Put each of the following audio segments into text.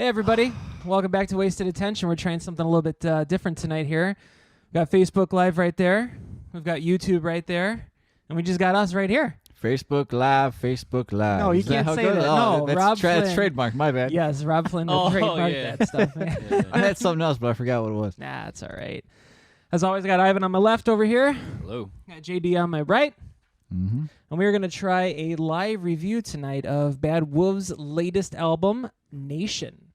Hey, everybody. Welcome back to Wasted Attention. We're trying something a little bit different tonight here. We've got Facebook Live right there. We've got YouTube right there. And we just got us right here. Facebook Live, Facebook Live. No, you can't say that. No, that's trademark. My bad. Yes, Rob Flynn will trademark that stuff. Man. I had something else, but I forgot what it was. Nah, it's all right. As always, I got Ivan on my left over here. Hello. Got JD on my right. Mm-hmm. And we're going to try a live review tonight of Bad Wolves' latest album, Nation.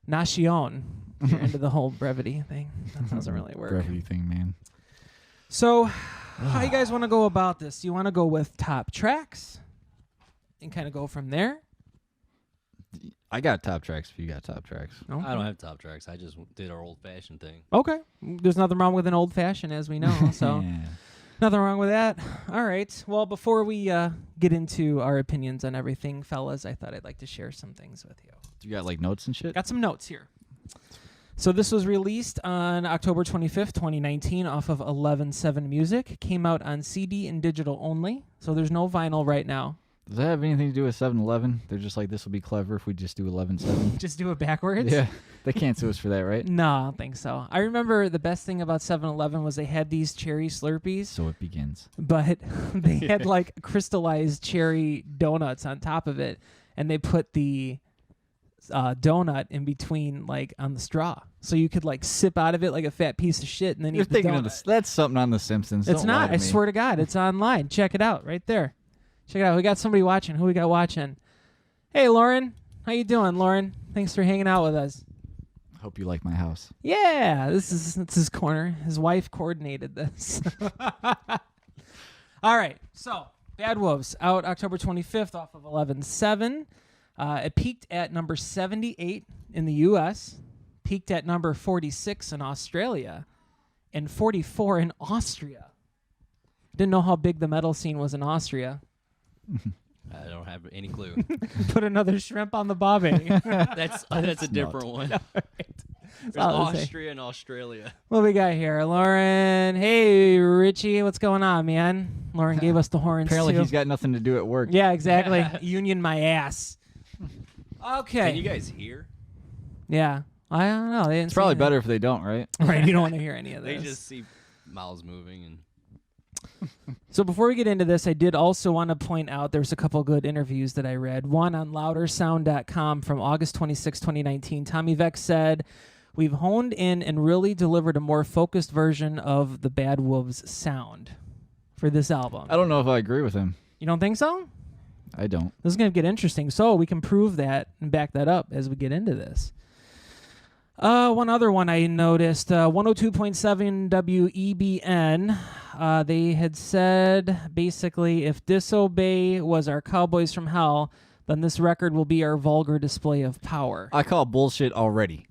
N.A.T.I.O.N. You're into the whole brevity thing. That doesn't really work. Brevity thing, man. So, how you guys want to go about this? You want to go with top tracks and kind of go from there? I got top tracks if you got top tracks. Okay. I don't have top tracks. I just did our old-fashioned thing. Okay. There's nothing wrong with an old fashioned, as we know. So, Yeah. nothing wrong with that. All right. Well, before we get into our opinions on everything, fellas, I thought I'd like to share some things with you. You got like notes and shit? Got some notes here. So this was released on October 25th, 2019 off of 11/7 Music. Came out on CD and digital only. So there's no vinyl right now. Does that have anything to do with 7-Eleven? They're just like, this will be clever if we just do 11/7. Just do it backwards? Yeah. They can't sue us for that, right? No, I don't think so. I remember the best thing about 7-Eleven was they had these cherry Slurpees, So it begins. but they had like crystallized cherry donuts on top of it, and they put the donut in between, like on the straw, so you could like sip out of it like a fat piece of shit, and then You're eat the thinking donut. of that's something on The Simpsons. It's Don't lie not. to I me. swear to God, it's online. Check it out right there. Check it out. We got somebody watching. Who we got watching? Hey, Lauren. How you doing, Lauren? Thanks for hanging out with us. Hope you like my house. Yeah, this is his corner. His wife coordinated this. All right. So, Bad Wolves out October 25th off of 11/7. It peaked at number 78 in the U.S., peaked at number 46 in Australia, and 44 in Austria. Didn't know how big the metal scene was in Austria. I don't have any clue. Put another shrimp on the bobby. that's a different one. There's all I say. Austria and Australia. What we got here? Lauren. Hey, Richie. What's going on, man? Lauren gave us the horns, Apparently too. he's got nothing to do at work. Yeah, exactly. Union my ass. Okay. Can you guys hear? Yeah. I don't know. They didn't It's probably say better if they don't, right? Right. You don't want to hear any of They this. just see mouths moving and. So before we get into this, I did also want to point out there's a couple good interviews that I read. One on loudersound.com from August 26, 2019. Tommy Vex said, "We've honed in and really delivered a more focused version of the Bad Wolves sound for this album." I don't know if I agree with him. You don't think so? I don't. This is going to get interesting. So we can prove that and back that up as we get into this. One other one I noticed, 102.7 WEBN. They had said, basically, if Disobey was our Cowboys from Hell, then this record will be our vulgar display of power. I call bullshit already.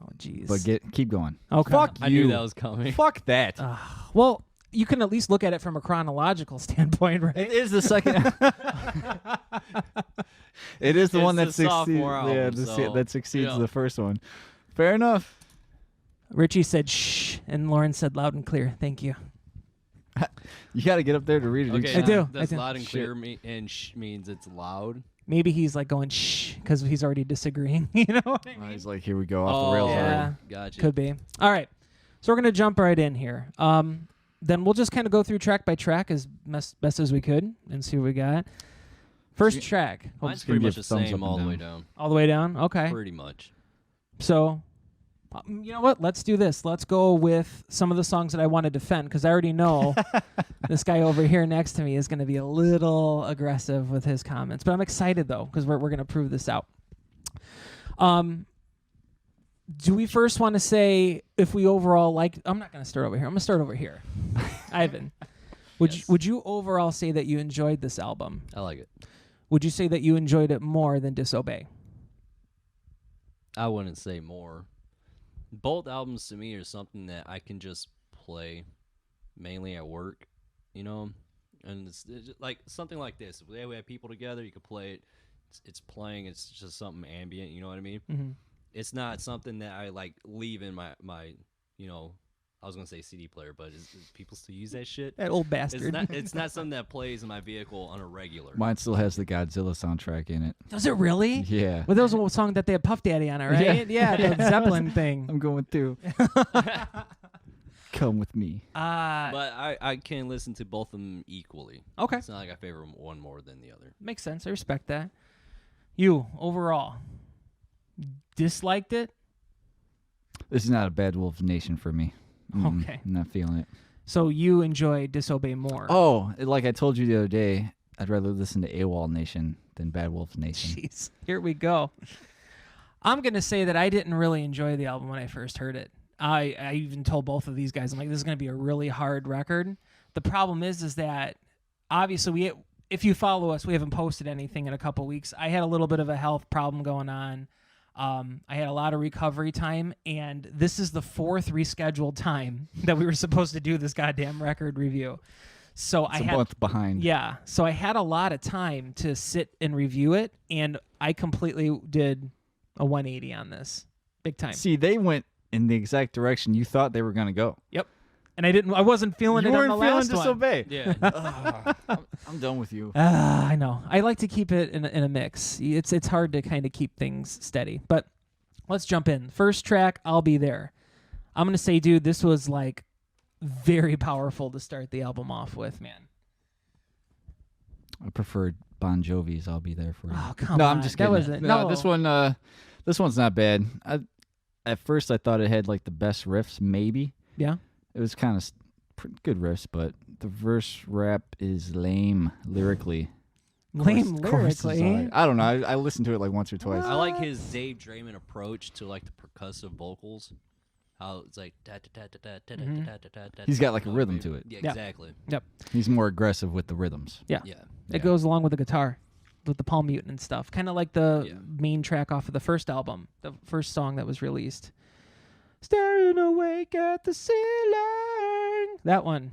Oh, jeez. But keep going. Okay. Fuck I you. knew that was coming. Fuck that. Well, you can at least look at it from a chronological standpoint, right? It is the second. It is the It's one that the succeeds. sophomore album, Yeah, so, that succeeds yeah. the first one. Fair enough. Richie said, shh, and Lauren said loud and clear. Thank you. You got to get up there to read it. Okay, I do. That's I do. loud and clear, and means it's loud. Maybe he's like going, shh, because he's already disagreeing. You know what I mean? He's like, here we go off the rails yeah. already. Gotcha. Could be. All right. So we're going to jump right in here. Then we'll just kind of go through track by track as best as we could and see what we got. First track. Mine's just gonna pretty much give the thumbs same up all and the way down. down. All the way down? Okay. Pretty much. So, you know what? Let's do this. Let's go with some of the songs that I want to defend because I already know this guy over here next to me is going to be a little aggressive with his comments. But I'm excited, though, because we're going to prove this out. Do we first want to say if we overall like... I'm not going to start over here. I'm going to start over here. Ivan, would you overall say that you enjoyed this album? I like it. Would you say that you enjoyed it more than Disobey? I wouldn't say more. Both albums to me are something that I can just play mainly at work, you know? And it's just like something like this. If we have people together, you can play it. It's playing. It's just something ambient, you know what I mean? Mm-hmm. It's not something that I like leave in my you know, I was gonna say CD player, but is people still use that shit? That old bastard. It's not something that plays in my vehicle on a regular. Mine still has the Godzilla soundtrack in it. Does it really? Yeah. Well, that was a song that they had Puff Daddy on it, right? Yeah, the Zeppelin thing. I'm going through. Come with me. But I can listen to both of them equally. Okay. It's not like I favor one more than the other. Makes sense. I respect that. You, overall, disliked it? This is not a Bad Wolf Nation for me. Okay. I'm not feeling it. So you enjoy Disobey more? Oh, like I told you the other day, I'd rather listen to AWOL Nation than Bad Wolf Nation. Jeez. Here we go. I'm going to say that I didn't really enjoy the album when I first heard it. I even told both of these guys, I'm like, this is going to be a really hard record. The problem is that obviously if you follow us, we haven't posted anything in a couple weeks. I had a little bit of a health problem going on. I had a lot of recovery time, and this is the 4th rescheduled time that we were supposed to do this goddamn record review. So It's a month behind. Yeah. So I had a lot of time to sit and review it, and I completely did a 180 on this. Big time. See, they went in the exact direction you thought they were going to go. Yep. And I wasn't feeling You it on weren't the feeling last one. Disobey. Yeah. I'm done with you. I know. I like to keep it in a mix. It's hard to kind of keep things steady. But let's jump in. First track, I'll Be There. I'm going to say, dude, this was like very powerful to start the album off with, man. I preferred Bon Jovi's I'll Be There For You. Oh, come no, on. I'm just That kidding. was it. No. This one's not bad. At first, I thought it had like the best riffs, maybe. Yeah. It was kind of pretty good riffs, but the verse rap is lame lyrically. Lame Chorus is lyrically. alright. I don't know. I listened to it like once or twice. I like his Dave Draymond approach to like the percussive vocals. How it's like He's got like a rhythm to it. Yeah, Yeah. exactly. Yep. He's more aggressive with the rhythms. Yeah. Yeah. It goes along with the guitar, with the palm mutant and stuff. Kind of like the Yeah. main track off of the first album, the first song that was released. Staring awake at the ceiling. That one.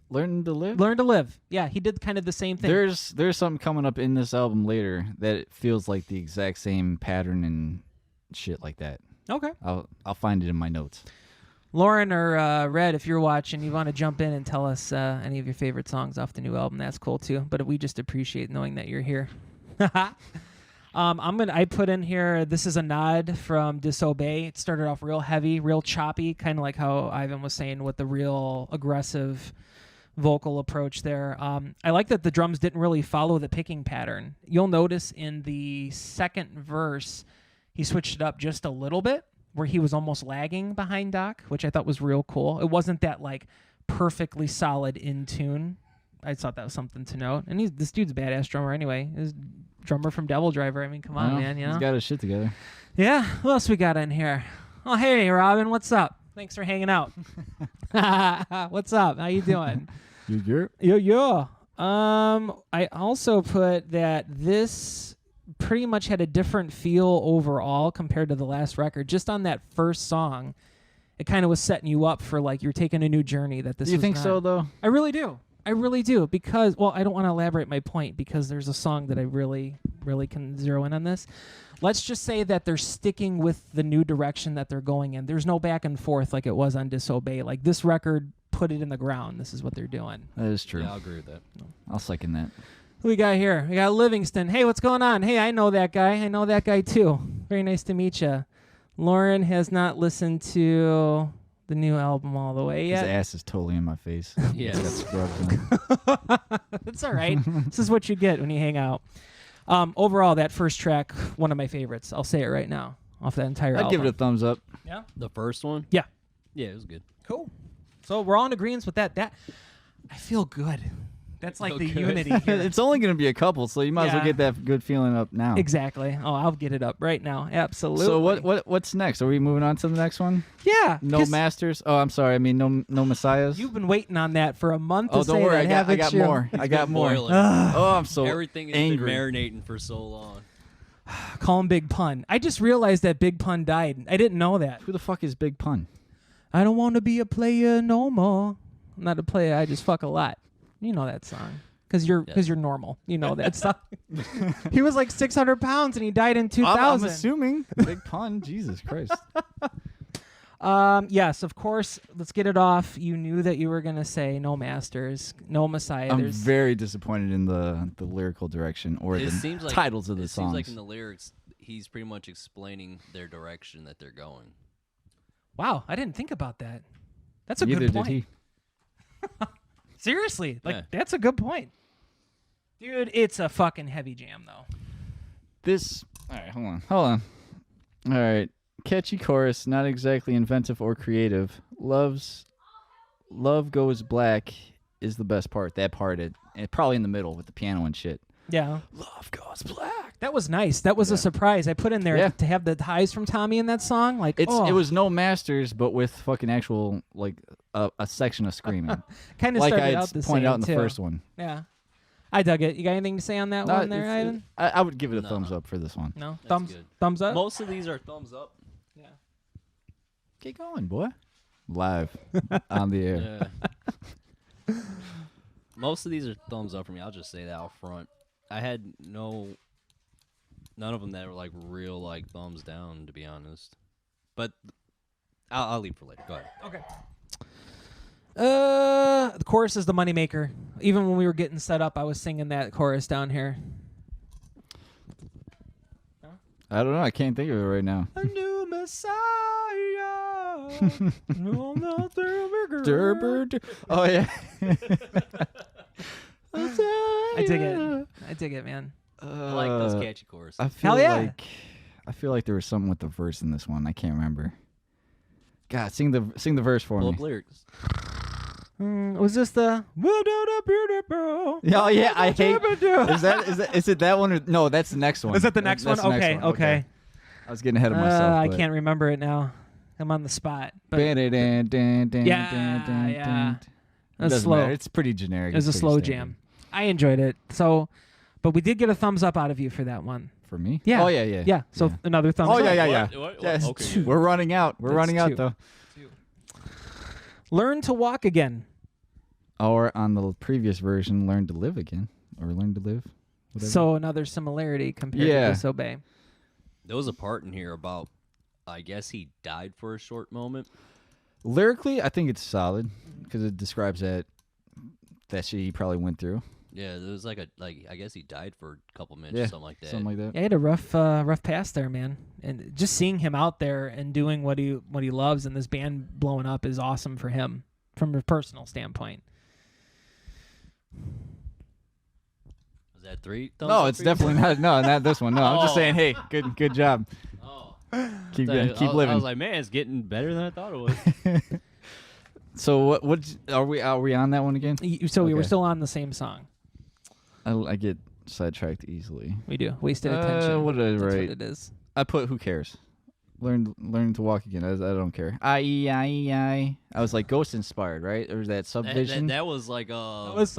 Learn to Live? Learn to Live. Yeah, he did kind of the same thing. There's something coming up in this album later that it feels like the exact same pattern and shit like that. Okay. I'll find it in my notes. Lauren or Red, if you're watching, you want to jump in and tell us any of your favorite songs off the new album, that's cool too. But we just appreciate knowing that you're here. I put in here, this is a nod from Disobey. It started off real heavy, real choppy, kind of like how Ivan was saying with the real aggressive vocal approach there. I like that the drums didn't really follow the picking pattern. You'll notice in the second verse, he switched it up just a little bit, where he was almost lagging behind Doc, which I thought was real cool. It wasn't that like perfectly solid in tune. I thought that was something to note. And this dude's a badass drummer anyway. He's drummer from Devil Driver. I mean, come on, man. You know? He's got his shit together. Yeah. Who else we got in here? Oh, hey, Robin. What's up? Thanks for hanging out. What's up? How you doing? Yo. I also put that this pretty much had a different feel overall compared to the last record. Just on that first song, it kind of was setting you up for like you're taking a new journey. That this. Do you was think not. so though? I really do because, well, I don't want to elaborate my point because there's a song that I really can zero in on this. Let's just say that they're sticking with the new direction that they're going in. There's no back and forth like it was on Disobey. Like this record put it in the ground. This is what they're doing. That is true. Yeah, I'll agree with that. I'll second that. Who we got here? We got Livingston. Hey, what's going on? Hey, I know that guy. I know that guy too. Very nice to meet you. Lauren has not listened to the new album all the way yet. His ass is totally in my face. Yeah. It's got scrubs on. That's all right. This is what you get when you hang out. Overall, that first track, one of my favorites. I'll say it right now off that entire album. I'd give it a thumbs up. Yeah? The first one? Yeah. Yeah, it was good. Cool. So we're all in agreement with that. I feel good. That's like feel the good. unity here. It's only going to be a couple, so you might as well Yeah. get that good feeling up now. Exactly. Oh, I'll get it up right now. Absolutely. So what's next? Are we moving on to the next one? Yeah. No 'cause Masters? Oh, I'm sorry. I mean, no Messiahs? You've been waiting on that for a month Oh, to don't say worry. that, I got haven't you? more. I got been more. boiling. Oh, I'm so Everything has angry. been marinating for so long. Call him Big Pun. I just realized that Big Pun died. I didn't know that. Who the fuck is Big Pun? I don't want to be a player no more. I'm not a player. I just fuck a lot. You know that song. Because you're normal. You know that song. He was like 600 pounds and he died in 2000. I'm assuming Big Pun. Jesus Christ. Yes, of course. Let's get it off. You knew that you were gonna say no Masters, no Messiah. I'm very disappointed in the lyrical direction or It the seems like titles of the it songs. seems like in the lyrics, he's pretty much explaining their direction that they're going. Wow, I didn't think about that. That's a Neither good did point. he. Seriously, like Yeah. that's a good point, dude. It's a fucking heavy jam though. This. All right, hold on. All right, catchy chorus, not exactly inventive or creative. Love goes black is the best part. That part, and probably in the middle with the piano and shit. Yeah, Love goes black. that was nice. That was a surprise. I put in there Yeah. to have the highs from Tommy in that song. Like It was no Masters, but with fucking actual like a section of screaming, kind of like started I out the pointed same out in the too. first one. Yeah, I dug it. You got anything to say on that No, one there, it's- Ivan? I would give it a No. thumbs up for this one. No, That's good. thumbs up. Most of these are thumbs up. Yeah. Get going, boy. Live on the air. Yeah. Most of these are thumbs up for me. I'll just say that out front. I had none of them that were like real like thumbs down, to be honest. But I'll leave for later. Go ahead. Okay. The chorus is the moneymaker. Even when we were getting set up, I was singing that chorus down here. I don't know. I can't think of it right now. A new Messiah. No, not the Durber. Oh yeah. I dig it. I dig it, man. I like those catchy choruses. I feel Hell yeah. I feel like there was something with the verse in this one. I can't remember. God, sing the verse for Pull me. up lyrics. Was this the "We'll do the beautiful"? Yeah, oh, yeah, I hate. Is it that one or no? That's the next one. Is that the next one? That's the Okay, next okay. I was getting ahead of myself. I but- can't remember it now. I'm on the spot. But Yeah. that's Doesn't slow. matter. It's pretty generic. It was a It's slow pretty jam. I enjoyed it. So, but we did get a thumbs up out of you for that one. standard. For me? Yeah. Oh yeah, yeah. Yeah. So another thumbs Oh up. yeah. What? Yes. Okay. We're running out. We're That's running out two. though. Learn to walk again. Or on the previous version, learn to live again, or learn to live. Whatever. So another similarity compared Yeah. to Disobey. There was a part in here about, I guess he died for a short moment. lyrically, I think it's solid because it describes that shit he probably went through. Yeah, there was I guess he died for a couple minutes Yeah, or something like that. Something like that. Yeah, he had a rough pass there, man. And just seeing him out there and doing what he loves and this band blowing up is awesome for him from a personal standpoint. Was that 3 thumbs No, up it's for you? definitely not this one. No, I'm just Oh. saying, hey, good job. Oh. Keep I going, keep I living. was like, man, it's getting better than I thought it was. So what are we on that one again? So we were Okay. still on the same song. I get sidetracked easily. We do. Wasted attention. What did I That's write? what it is. I put who cares. Learn to walk again. I don't care. I was like ghost inspired, right? Or is that subvision? that was like That was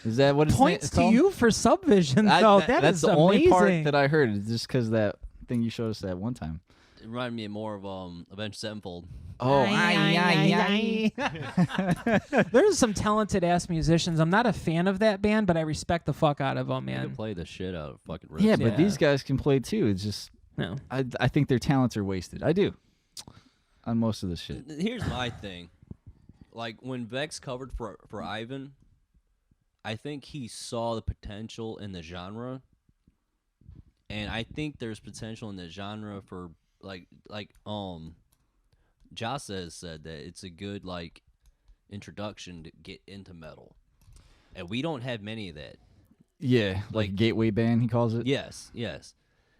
Is that what it's points to called? you for Subvision, though. That's is the amazing. only part that I heard. Is just because that thing you showed us that one time. It reminded me more of Avenged Sevenfold. Oh, There's some talented ass musicians. I'm not a fan of that band, but I respect the fuck out of them, You man. can play the shit out of fucking riffs. yeah, but Yeah. these guys can play too. It's just No. I think their talents are wasted. I do on most of this shit. Here's my thing. Like when Vex covered for Ivan, I think he saw the potential in the genre. And I think there's potential in the genre for like Joss has said that it's a good like introduction to get into metal. And we don't have many of that. Yeah, like gateway band he calls it. Yes.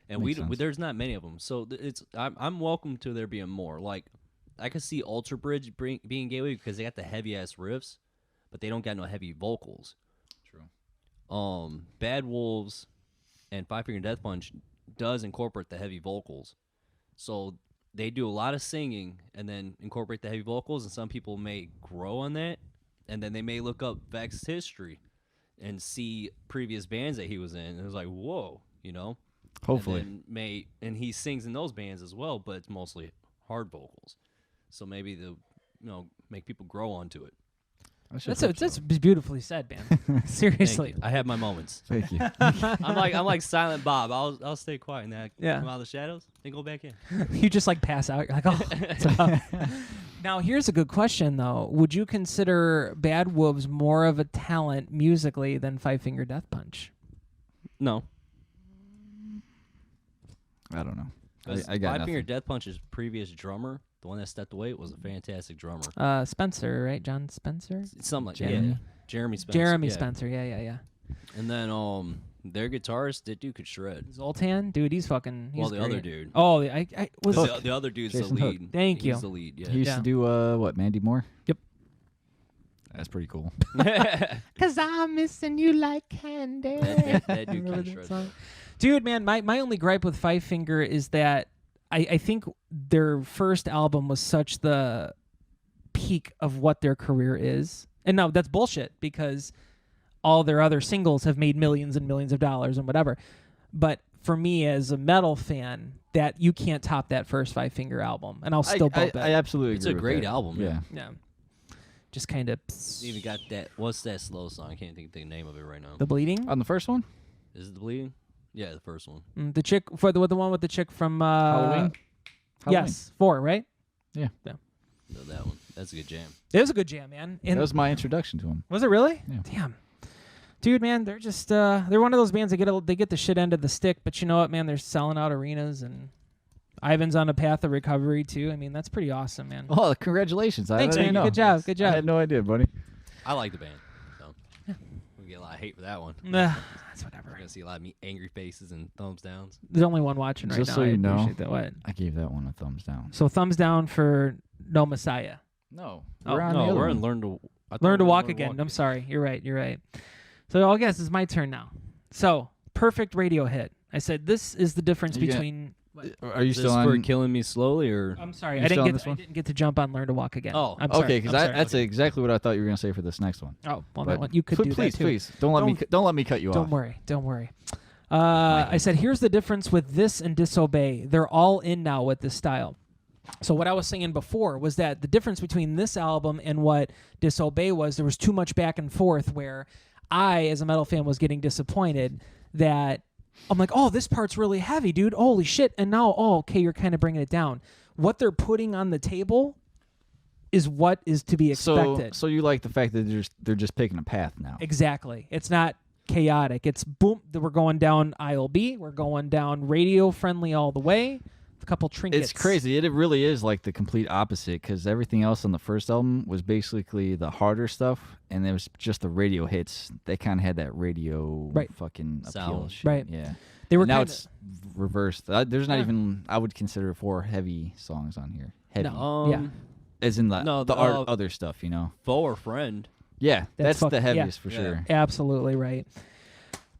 And Makes sense. there's not many of them. So I'm welcome to there being more. Like I could see Ultra Bridge being gateway because they got the heavy ass riffs, but they don't got no heavy vocals. True. Bad Wolves and Five Finger Death Punch does incorporate the heavy vocals. So they do a lot of singing and then incorporate the heavy vocals, and some people may grow on that, and then they may look up Vex's history and see previous bands that he was in, and it was like, whoa, you know? Hopefully. And he sings in those bands as well, but it's mostly hard vocals. So maybe make people grow onto it. That's beautifully said, man. Seriously. I have my moments. Thank you. I'm like Silent Bob. I'll stay quiet and then Yeah. come out of the shadows, then go back in. You just like pass out. You're like, oh. It's up. Now, here's a good question, though. Would you consider Bad Wolves more of a talent musically than Five Finger Death Punch? No. I don't know. I got Five nothing. Finger Death Punch's previous drummer, the one that stepped away, was a fantastic drummer. Spencer, right? John Spencer? Something like Jeremy. Jeremy Spencer. Jeremy yeah. Spencer. Yeah. And then their guitarist, that dude could shred. Zoltan, dude, he's fucking. He's Well, the great. other dude. Oh, I was. The other dude's Jason the Hook. lead. Thank you. He's the lead. Yeah. He used Yeah. to do what? Mandy Moore. Yep. That's pretty cool. Cause I'm missing you like candy. that dude Remember can that shred. song? Dude, man, my only gripe with Five Finger is that I think their first album was such the peak of what their career is. And no, that's bullshit because all their other singles have made millions and millions of dollars and whatever. But for me as a metal fan, that you can't top that first Five Finger album. And I'll still bump it. I absolutely It's agree a with great that. album, Yeah. man. Yeah. Just kind of You even got that. What's that slow song? I can't think of the name of it right now. The Bleeding. On the first one? Is it the bleeding? Yeah, the first one. The chick for the one with the chick from Halloween? Yes, 4, right? No, that one. That's a good jam. It was a good jam, man. And That was my introduction to him. was it really? Yeah. Damn. Dude, man, they're just they're one of those bands that get the shit end of the stick, but you know what, man? They're selling out arenas, and Ivan's on a path of recovery too. I mean, that's pretty awesome, man. Oh, congratulations. Thanks, I didn't man. know. Good job. Good I job. had no idea, buddy. I like the band. So we get a lot of hate for that one. Nah, that's We're whatever. gonna see a lot of angry faces and thumbs downs. There's only one watching right Just now. so I you know. appreciate that. What? I gave that one a thumbs down. So thumbs down for No Messiah. No. Oh, We're on the No, other we're one. in Learn to I thought Learn to we were walk Learn again. I'm sorry. You're right. So I guess it's my turn now. So perfect radio hit. I said this is the difference You got- between. What? Are you Is still this for on? Killing Me Slowly or? I'm sorry. You I still on didn't this get. I one? didn't get to jump on Learn to Walk again. Oh, I'm sorry. Okay, because I'm sorry. that's exactly what I thought you were going to say for this next one. Oh, well, But no, you could do please, that too. please, don't let me cut you Don't off. worry. Don't worry. I said, here's the difference with this and Disobey. They're all in now with this style. So what I was saying before was that the difference between this album and what Disobey was, there was too much back and forth where I, as a metal fan, was getting disappointed that I'm like, oh, this part's really heavy, dude. Holy shit. And now, oh, okay, you're kind of bringing it down. What they're putting on the table is what is to be expected. So you like the fact that they're just picking a path now. Exactly. It's not chaotic. It's boom. We're going down ILB. We're going down radio friendly all the way. A couple trinkets. It's crazy. It really is like the complete opposite because everything else on the first album was basically the harder stuff, and it was just the radio hits. They kind of had that radio fucking appeal. Sound. Shit. Right. Yeah. They were now kinda, it's reversed. There's not even. I would consider 4 heavy songs on here. Heavy, No. Yeah. as in the No, other stuff. You know. Foe or Friend. Yeah, that's the fucking- heaviest for Yeah. sure. Absolutely right.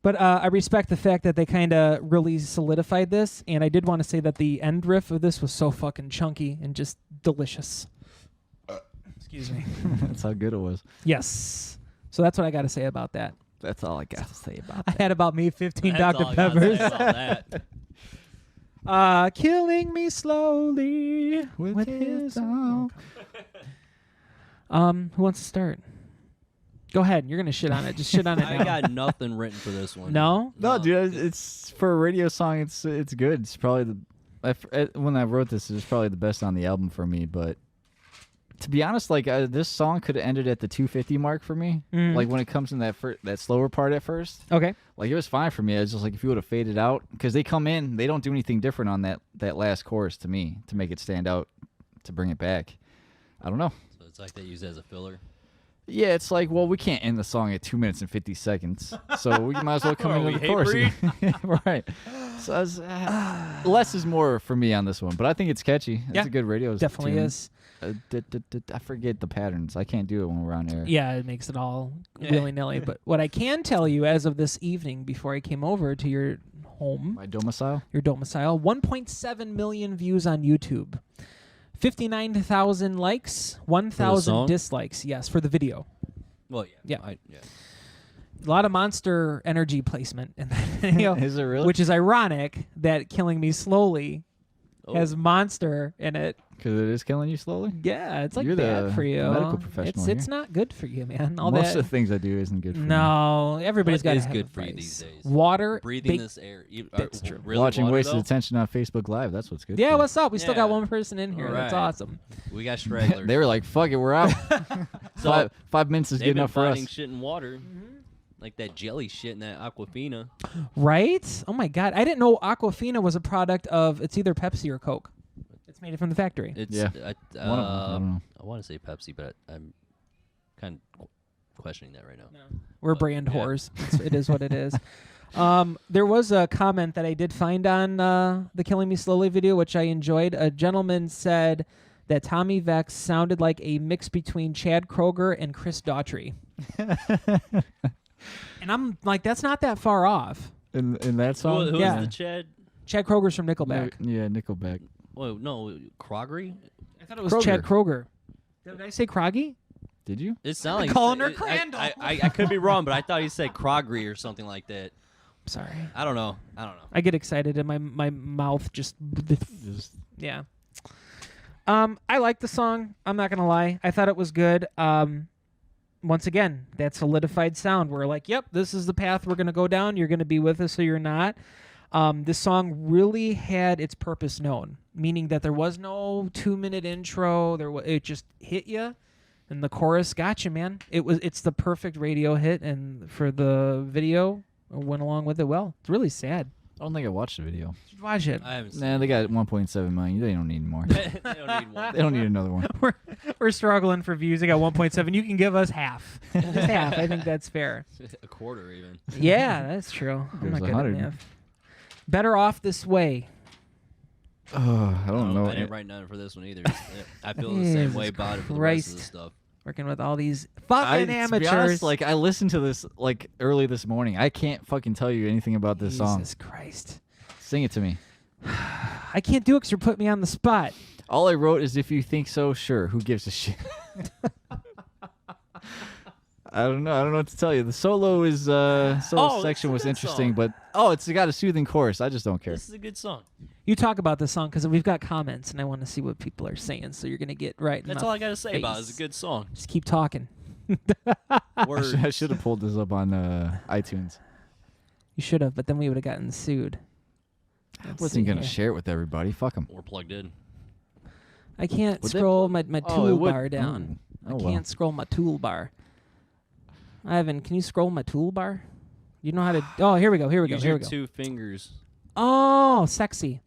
But I respect the fact that they kind of really solidified this, and I did want to say that the end riff of this was so fucking chunky and just delicious. Excuse me. That's how good it was. Yes. So that's what I got to say about that. That's all I got to say about I had about me 15 That's Dr. all I gotta say Peppers. about that. Killing me slowly with his song. Who wants to start? Go ahead. You're gonna shit on it. Just shit on it I now. got nothing written for this one. No? No, dude, it's for a radio song. It's good. It's probably when I wrote this, it was probably the best on the album for me. But to be honest, like this song could have ended at the 250 mark for me. Mm. Like when it comes in that slower part at first, Okay. like it was fine for me. It's just like if you would have faded out because they come in, they don't do anything different on that last chorus to me to make it stand out to bring it back. I don't know. So it's like they use it as a filler. Yeah, it's like, well, we can't end the song at 2 minutes and 50 seconds, so we might as well come Are into we the chorus. hate Right. So I was, less is more for me on this one, but I think it's catchy. It's Yeah, a good radio Definitely tune. is. I forget the patterns. I can't do it when we're on air. Yeah, it makes it all willy-nilly. But what I can tell you as of this evening, before I came over to your home, My domicile? your domicile, 1.7 million views on YouTube. 59,000 likes, 1,000 song? dislikes. Yes, for the video. Well, Yeah. yeah. A lot of Monster Energy placement in that video. Is it really? Which is ironic that Killing Me Slowly Oh. has Monster in it. Because it is killing you slowly. Yeah, it's like You're bad the for you. medical professional It's here. not good for you, man. All Most that. of the things I do isn't good for me. No, everybody's What got is to have good a for you vice. these days? Water, Breathing this air. That's true. Really Watching water, Wasted though? Attention on Facebook Live. That's what's good. Yeah, for what's up? We still got Yeah. one person in here. That's Alright. awesome. We got you. stragglers. They were like, "Fuck it, we're out." So, 5 minutes is they've good been enough for us. finding shit in water. Like that jelly shit in that Aquafina. Right? Oh my God, I didn't know Aquafina was a product of. It's either Pepsi or Coke. It's made from the factory. It's Yeah. I, One of them. I don't know. I want to say Pepsi, but I'm kind of questioning that right now. We're But, brand yeah. whores. It is what it is. There was a comment that I did find on the Killing Me Slowly video, which I enjoyed. A gentleman said that Tommy Vex sounded like a mix between Chad Kroeger and Chris Daughtry. And I'm like, that's not that far off. In that song. Who Yeah. was the Chad? Chad Kroeger's from Nickelback. Yeah, Nickelback. Oh no, Croggery. I thought it was Chad Kroeger. Did I say Croggy? Did you? It sounded like calling her it- Crandall. I could be wrong, but I thought he said Croggery or something like that. Sorry. I don't know. I get excited and my mouth just yeah. I like the song. I'm not gonna lie. I thought it was good. Once again, that solidified sound. We're like, yep, this is the path we're gonna go down. You're gonna be with us, or you're not. This song really had its purpose known, meaning that there was no 2-minute intro. It just hit you, and the chorus got you, man. It's the perfect radio hit, and for the video, it went along with it well. It's really sad. I don't think I watched the video. You should watch it. I haven't seen Nah, they got 1.7 million. They don't need more. it. They don't need one. They don't need another one. We're struggling for views. I got 1.7. You can give us half. Just half. I think that's fair. A quarter even. Yeah, that's true. I'm There's not good at 100. math. Better off this way. I don't know. I didn't write nothing for this one either. I feel the same way Jesus about it for the rest of the Christ. stuff. Working with all these fucking To be amateurs. honest, like I listened to this like early this morning. I can't fucking tell you anything about this song. Jesus Christ. Sing it to me. I can't do it because you're putting me on the spot. All I wrote is if you think so, sure. Who gives a shit? I don't know. I don't know what to tell you. The solo is solo section was good interesting, song. but it's got a soothing chorus. I just don't care. This is a good song. You talk about this song because we've got comments and I want to see what people are saying. So you're going to get right in That's my all I got to say about it. It's face. a good song. Just keep talking. Word. I should have pulled this up on iTunes. You should have, but then we would have gotten sued. I Let's wasn't see gonna here. share it with everybody. Fuck them. We're plugged in. I can't Would they scroll my toolbar Ooh. down. Oh, I well. can't scroll my toolbar. Ivan, can you scroll my toolbar? You know how to. Oh, here we go. Here we go. Use Here your we go. 2 fingers. Oh, sexy.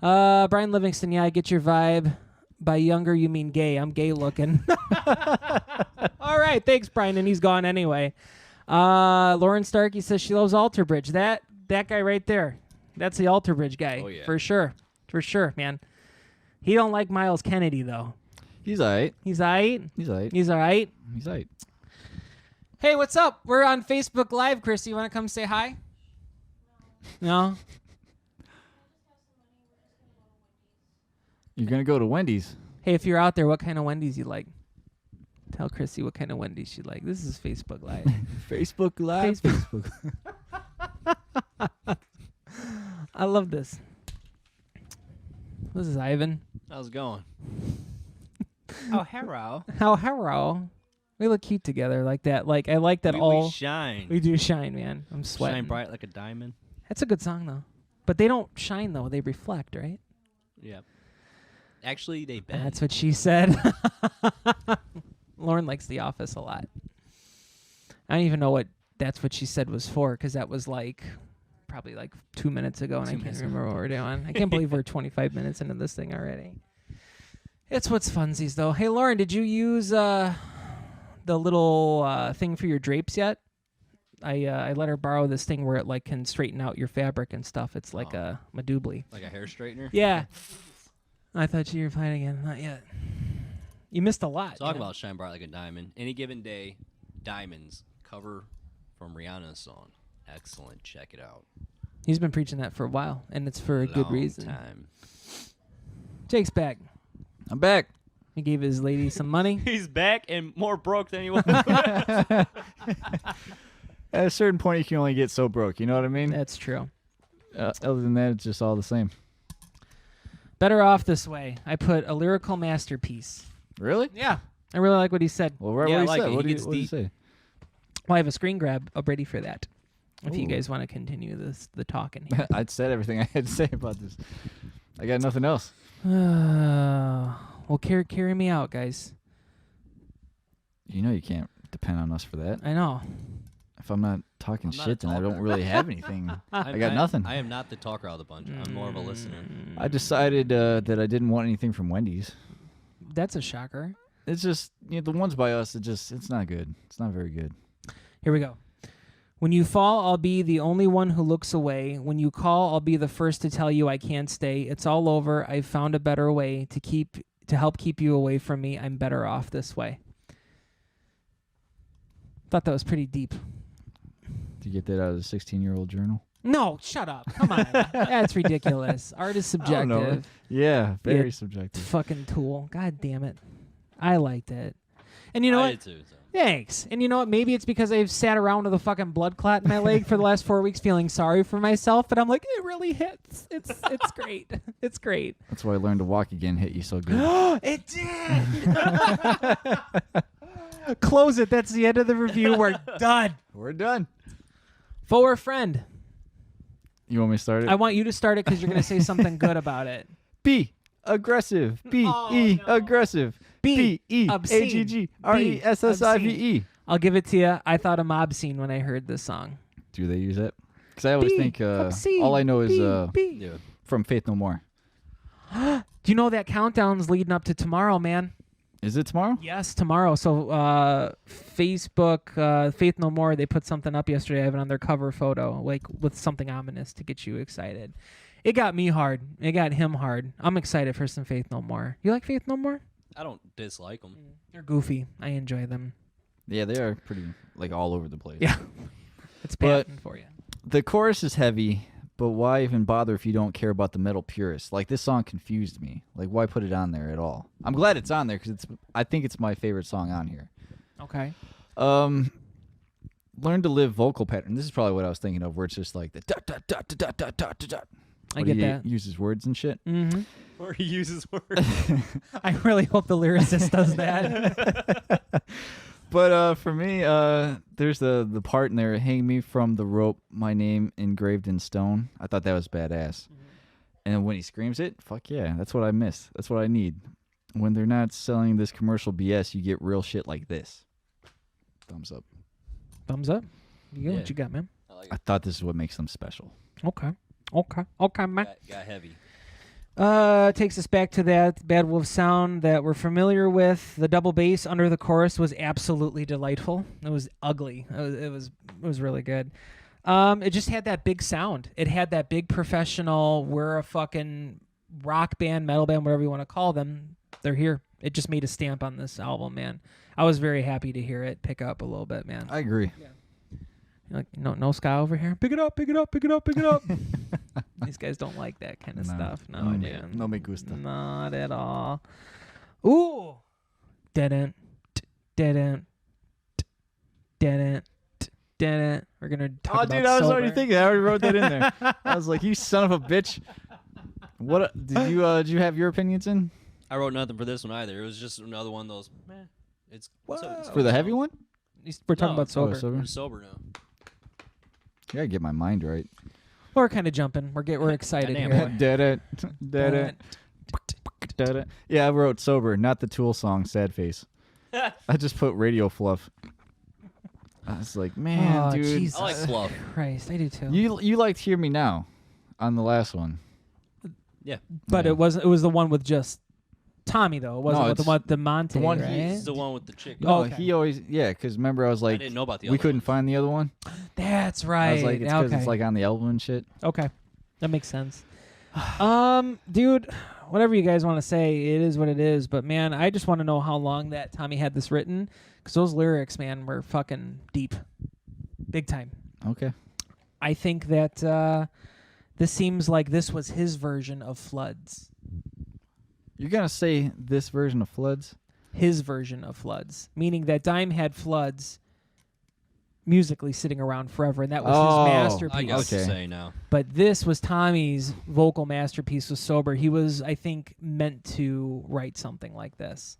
Brian Livingston. Yeah, I get your vibe. By younger, you mean gay. I'm gay looking. All right, thanks, Brian. And he's gone anyway. Lauren Starkey says she loves Alter Bridge. That guy right there. That's the Alter Bridge guy. Oh, yeah. For sure. For sure, man. He don't like Miles Kennedy though. He's alright. He's aight. He's alright. He's all right. He's alright. Hey, what's up? We're on Facebook Live, Chris. You want to come say hi? No? You're gonna go to Wendy's. Hey, if you're out there, what kind of Wendy's you like? Tell Chrissy what kind of Wendy's she like. This is Facebook Live. Facebook Live. Facebook. I love this. This is Ivan. How's it going? Oh, hello. Hello. We look cute together like that. Like I like that we all. shine. We do shine, man. I'm sweating. Shine bright like a diamond. That's a good song though. But they don't shine though. They reflect, right? Yeah. Actually, they bend. That's what she said. Lauren likes The Office a lot. I don't even know what That's What She Said was for, because that was like probably like 2 minutes ago, and I can't remember what we're doing. I can't believe we're 25 minutes into this thing already. It's what's funsies, though. Hey, Lauren, did you use the little thing for your drapes yet? I let her borrow this thing where it like can straighten out your fabric and stuff. It's like a Madoobly. Like a hair straightener? Yeah. I thought you were fine again. Not yet. You missed a lot. Talk man. about shine bright like a diamond. Any given day, diamonds. Cover from Rihanna's song. Excellent. Check it out. He's been preaching that for a while, and it's for a good Long reason. Time. Jake's back. I'm back. He gave his lady some money. He's back and more broke than he was. At a certain point, you can only get so broke. You know what I mean? That's true. Other than that, it's just all the same. Better Off This Way. I put a lyrical masterpiece. Really? Yeah. I really like what he said. Well, right Yeah, what I he like said. it. What He did gets he deep. say? Well, I have a screen grab up ready for that. If you Ooh. guys want to continue the talking here. I'd said everything I had to say about this. I got nothing else. Well, carry me out, guys. You know you can't depend on us for that. I know. If I'm not talking I'm not a shit, then I don't talker. really have anything. I got nothing. I am not the talker out of the bunch. I'm more of a listener. I decided that I didn't want anything from Wendy's. That's a shocker. It's just the ones by us. It's not good. It's not very good. Here we go. When you fall, I'll be the only one who looks away. When you call, I'll be the first to tell you I can't stay. It's all over. I've found a better way to help keep you away from me. I'm better off this way. Thought that was pretty deep. Did you get that out of the 16-year-old journal? No, shut up. Come on. That's ridiculous. Art is I don't know. subjective. Yeah, very Yeah. subjective. Fucking tool. God damn it. I liked it. And you know I what? did too. So. Thanks. And you know what? Maybe it's because I've sat around with a fucking blood clot in my leg for the last 4 weeks feeling sorry for myself, but I'm like, it really hits. It's great. It's great. That's why I learned to walk again. Hit you so good. It did. Close it. That's the end of the review. We're done. We're done. Foe or friend? You want me to start it? I want you to start it because you're going to say something good about it. B. Aggressive. B. Oh, E. no. Aggressive. B. B. E. Obscene. A. G. G. R. E. S. S. I. V. E. I'll give it to you. I thought of mob scene when I heard this song. Do they use it? Because I always B, think obscene, all I know is B. Yeah. from Faith No More. Do you know that countdown's leading up to tomorrow, man? Is it tomorrow? Yes, tomorrow. So Facebook, Faith No More, they put something up yesterday. I have it on their cover photo, like with something ominous to get you excited. It got me hard. It got him hard. I'm excited for some Faith No More. You like Faith No More? I don't dislike them. They're goofy. I enjoy them. Yeah, they are pretty all over the place. Yeah. It's But- patent for you. The chorus is heavy, but why even bother if you don't care about the metal purists? Like, this song confused me. Like, why put it on there at all? I'm glad it's on there because I think it's my favorite song on here. Okay. Learn to live vocal pattern. This is probably what I was thinking of, where it's just like the dot dot dot dot dot dot dot. I get that. Uses words and shit. Mm-hmm. Or he uses words. I really hope the lyricist does that. But for me, there's the part in there, hang me from the rope, my name engraved in stone. I thought that was badass. And then when he screams it, fuck yeah, that's what I miss. That's what I need. When they're not selling this commercial BS, you get real shit like this. Thumbs up. Thumbs up. You got Yeah. what you got, man. I like I it. thought this is what makes them special. Okay, man. Got heavy. Takes us back to that Bad Wolf sound that we're familiar with. The double bass under the chorus was absolutely delightful. It was ugly. It was really good. It just had that big sound. It had that big professional. We're a fucking rock band, metal band, whatever you want to call them. They're here. It just made a stamp on this album, man. I was very happy to hear it pick up a little bit, man. I agree. Like, no ska over here. Pick it up, pick it up, pick it up, pick it up. These guys don't like that kind of No. stuff. No, No, man. no me gusta. Not at all. Ooh. Didn't. We're gonna talk Oh, about dude, I was already sober. thinking. I already wrote that in there. I was like, you son of a bitch. What did you have your opinions in? I wrote nothing for this one either. It was just another one of those. It's For the heavy one? We're talking No. about sober. sober. We're sober now. I gotta get my mind right. We're kind of jumping. We're excited Goddamn, here. boy. Did it. Did it. Did it. Yeah, I wrote sober, not the Tool song, Sad Face. I just put radio fluff. I was like, man, Oh, dude. Jesus I like fluff. Christ, I do too. You liked Hear Me Now on the last one. Yeah. But Yeah. it was the one with just Tommy though. It wasn't No, with the it's one the Monte, the one right? It's the one with the chick. No, okay. he always, because remember I was I like, didn't know about the we other couldn't one. find the other one. That's right. I was like, it's because okay. it's like on the album and shit. Okay. That makes sense. Dude, whatever you guys want to say, it is what it is. But, man, I just want to know how long that Tommy had this written. Because those lyrics, man, were fucking deep. Big time. Okay. I think that this seems like this was his version of Floods. You're going to say this version of Floods? His version of Floods. Meaning that Dime had Floods. musically sitting around forever, and that was Oh, his I masterpiece. got what you're Okay. saying now. But this was Tommy's vocal masterpiece with Sober. He was, I think, meant to write something like this.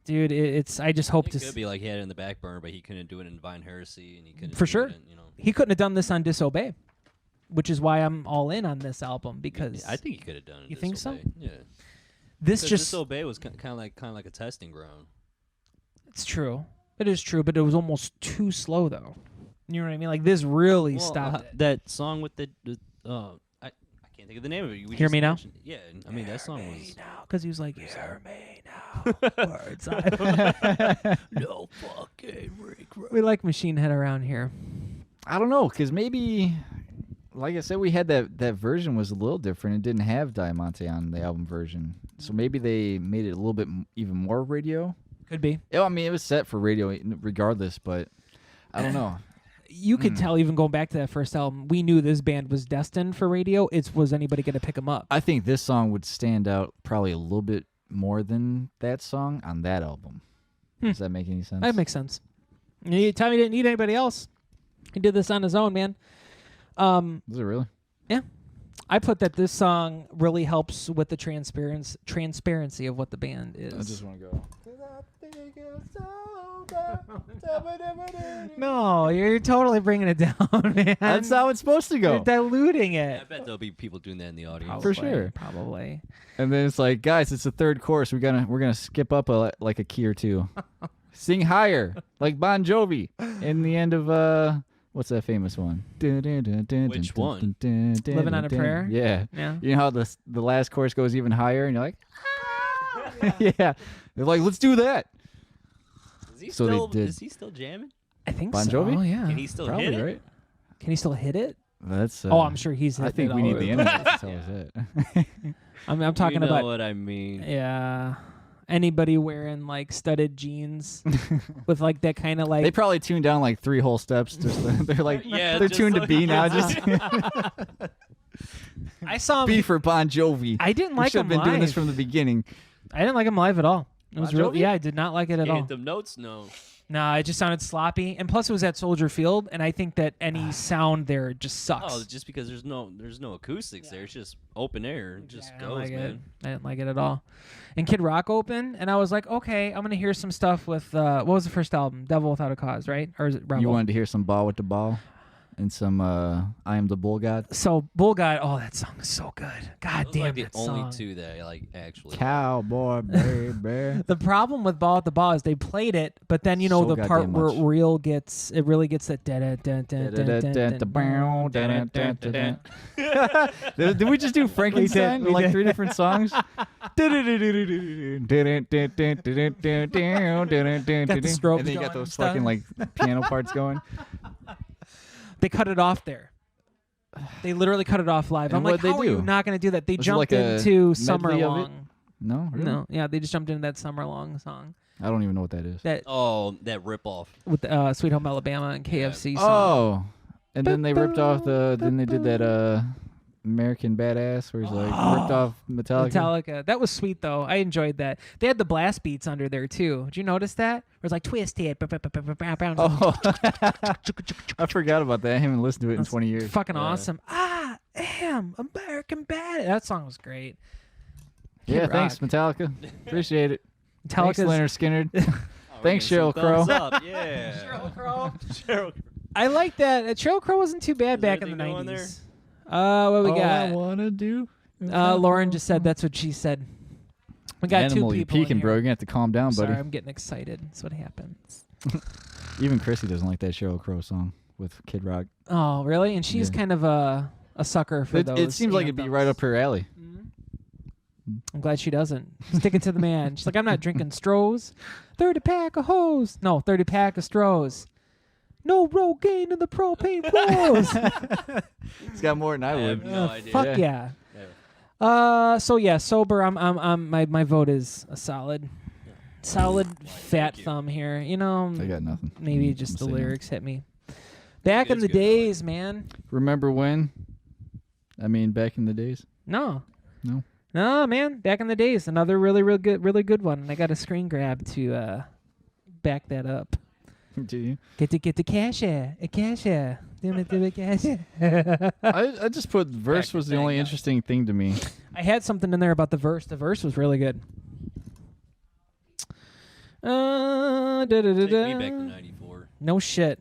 Dude, it's. I just hope It to. could be like he had it in the back burner, but he couldn't do it in Divine Heresy, and he couldn't For do sure. it in, He couldn't have done this on Disobey, which is why I'm all in on this album because I think he could have done it. You think so? Yeah. this Because just. Disobey was kind of like a testing ground. It's true. It is true, but it was almost too slow though. You know what I mean? Like this really Well, stopped it. that song with I can't think of the name of it. We Hear just Me Now? mentioned- Yeah, I mean that song was Because he was like, "Hear me now." Words. no fucking Rick. We like Machine Head around here. I don't know, because maybe, like I said, we had that version was a little different. It didn't have Diamante on the album version. So maybe they made it a little bit even more radio. Could be. Yeah, I mean, it was set for radio regardless, but I don't know. You could tell even going back to that first album, we knew this band was destined for radio. Was anybody going to pick them up? I think this song would stand out probably a little bit more than that song on that album. Does that make any sense? That makes sense. Tommy didn't need anybody else. He did this on his own, man. Is it really? Yeah. I put that this song really helps with the transparency of what the band is. I just want to go. No, you're totally bringing it down, man. That's how it's supposed to You're go. diluting I it. bet there'll be people doing that in the audience. For sure. Probably. And then it's like, guys, it's the third chorus. We're gonna skip up like a key or two. Sing higher, like Bon Jovi, in the end of what's that famous one? Which one? Living on a Prayer? Yeah. Yeah. You know how the last chorus goes even higher, and you're like, yeah. They're like, let's do that. Is he So they still did. is he still jamming? I think Bon so. Jovi? Oh, yeah. Can he still Probably hit it? right. Can he still hit it? That's. Oh, I'm sure he's hit I think it we all need over the the internet to tell us that. I'm talking you know about what I mean. yeah. Anybody wearing like studded jeans with like that kind of like They probably tuned down like 3 whole steps. Just they're like, Yeah, they're just tuned so to B he now. gets Just I saw B him. for Bon Jovi. I didn't We like should him have been doing this live. from the beginning. I didn't like him live at all. It was Bon real. Jovi? Yeah, I did not like it at You all. hit them notes? No. No, it just sounded sloppy, and plus it was at Soldier Field, and I think that any sound there just sucks. Oh, just because there's no acoustics there. It's just open air. It just I didn't goes, like it. man. I didn't like it at all. And Kid Rock opened, and I was like, okay, I'm gonna hear some stuff with what was the first album? Devil Without a Cause, right? Or is it Rebel? You wanted to hear some Ball with the Ball and some I Am the Bull God? So Bull God, oh, that song is so good. God Those damn are like the that only song. two that I like actually. Cowboy baby. The problem with Ball at the Ball is they played it, but then you know So the part goddamn where much. it really gets that Did we just do Frankenstein? we Like did. 3 different songs? Got the strobes and then you going got those and stuff. fucking like piano parts going. They cut it off there. They literally cut it off live. And I'm like, what'd they how are you do? not going to do that? They Was it jumped like a into Summer medley of it? Long. No, really? No, yeah, they just jumped into that Summer Long song. I don't even know what that is. That Oh, that ripoff. with Sweet Home Alabama and KFC song. Oh, and then they ripped off then they did that American Badass where he's like ripped off Metallica. Metallica. That was sweet though. I enjoyed that. They had the blast beats under there too. Did you notice that? Where it's like twisted. Oh, I forgot about that. I haven't listened to it in That's 20 years. Fucking Yeah. awesome. I am American Badass. That song was great. Yeah, Kid thanks Rock. Metallica. Appreciate it. Thanks Metallica's Leonard Skinner. Oh, Thanks, we're getting Sheryl some thumbs Crow. up, Yeah. Sheryl Crow. Sheryl Crow. I like that. Sheryl Crow wasn't too bad Is back in the everything going 90s. What we All I got? wanna do. Lauren just said that's what she said. We got Animal, two you people. in peeking, here. bro. You're gonna have to calm down, Sorry, buddy. I'm getting excited. That's what happens. Even Chrissy doesn't like that Sheryl Crow song with Kid Rock. Oh, really? And she's Yeah. kind of a sucker for those. It seems like it'd be right up her alley. I'm glad she doesn't. Stick it to the man. She's like, I'm not drinking Strohs. 30 pack of hose. No, 30 pack of Strohs. No Rogaine in the propane bros. It's got more than I I would. have no idea. Fuck yeah. Yeah. So yeah, sober. My vote is a solid fat you. thumb here. You know, I got nothing. maybe I'm just the saying no. lyrics hit me. Back in is the good, I like days, man. Remember when? I mean, back in the days. No, No. man. Back in the days, another really good one. And I got a screen grab to back that up. Do you? Get the cash here. A cash here. Damn it, cash here. I just put verse was the only interesting thing to me. I had something in there about the verse. The verse was really good. Take me back to 94. No shit.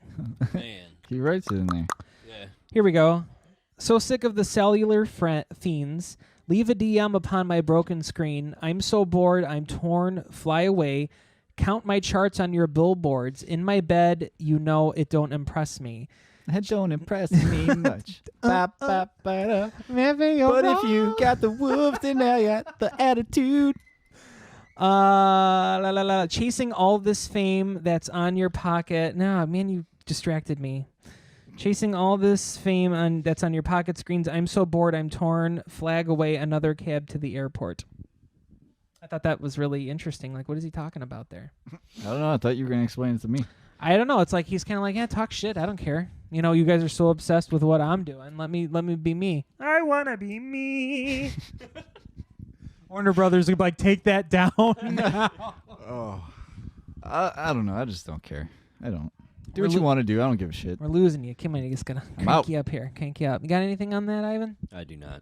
Man. He writes it in there. Yeah. Here we go. So sick of the cellular fiends. Leave a DM upon my broken screen. I'm so bored, I'm torn. Fly away. Count my charts on your billboards. In my bed, you know it don't impress me. That don't impress me much. Ba, ba, ba, da. But if you got the wolf, then I got the attitude. Chasing all this fame that's on your pocket. No, man, you distracted me. Chasing all this fame that's on your pocket screens. I'm so bored, I'm torn. Flag away, another cab to the airport. I thought that was really interesting. Like, what is he talking about there? I don't know. I thought you were going to explain it to me. I don't know. It's like he's kind of like, yeah, talk shit. I don't care. You know, you guys are so obsessed with what I'm doing. Let me be me. I want to be me. Warner Brothers would be like, take that down. Oh, I don't know. I just don't care. I don't. Do what you want to do. I don't give a shit. We're losing you. Come on, you just gonna crank you up here. Crank you up. You got anything on that, Ivan? I do not.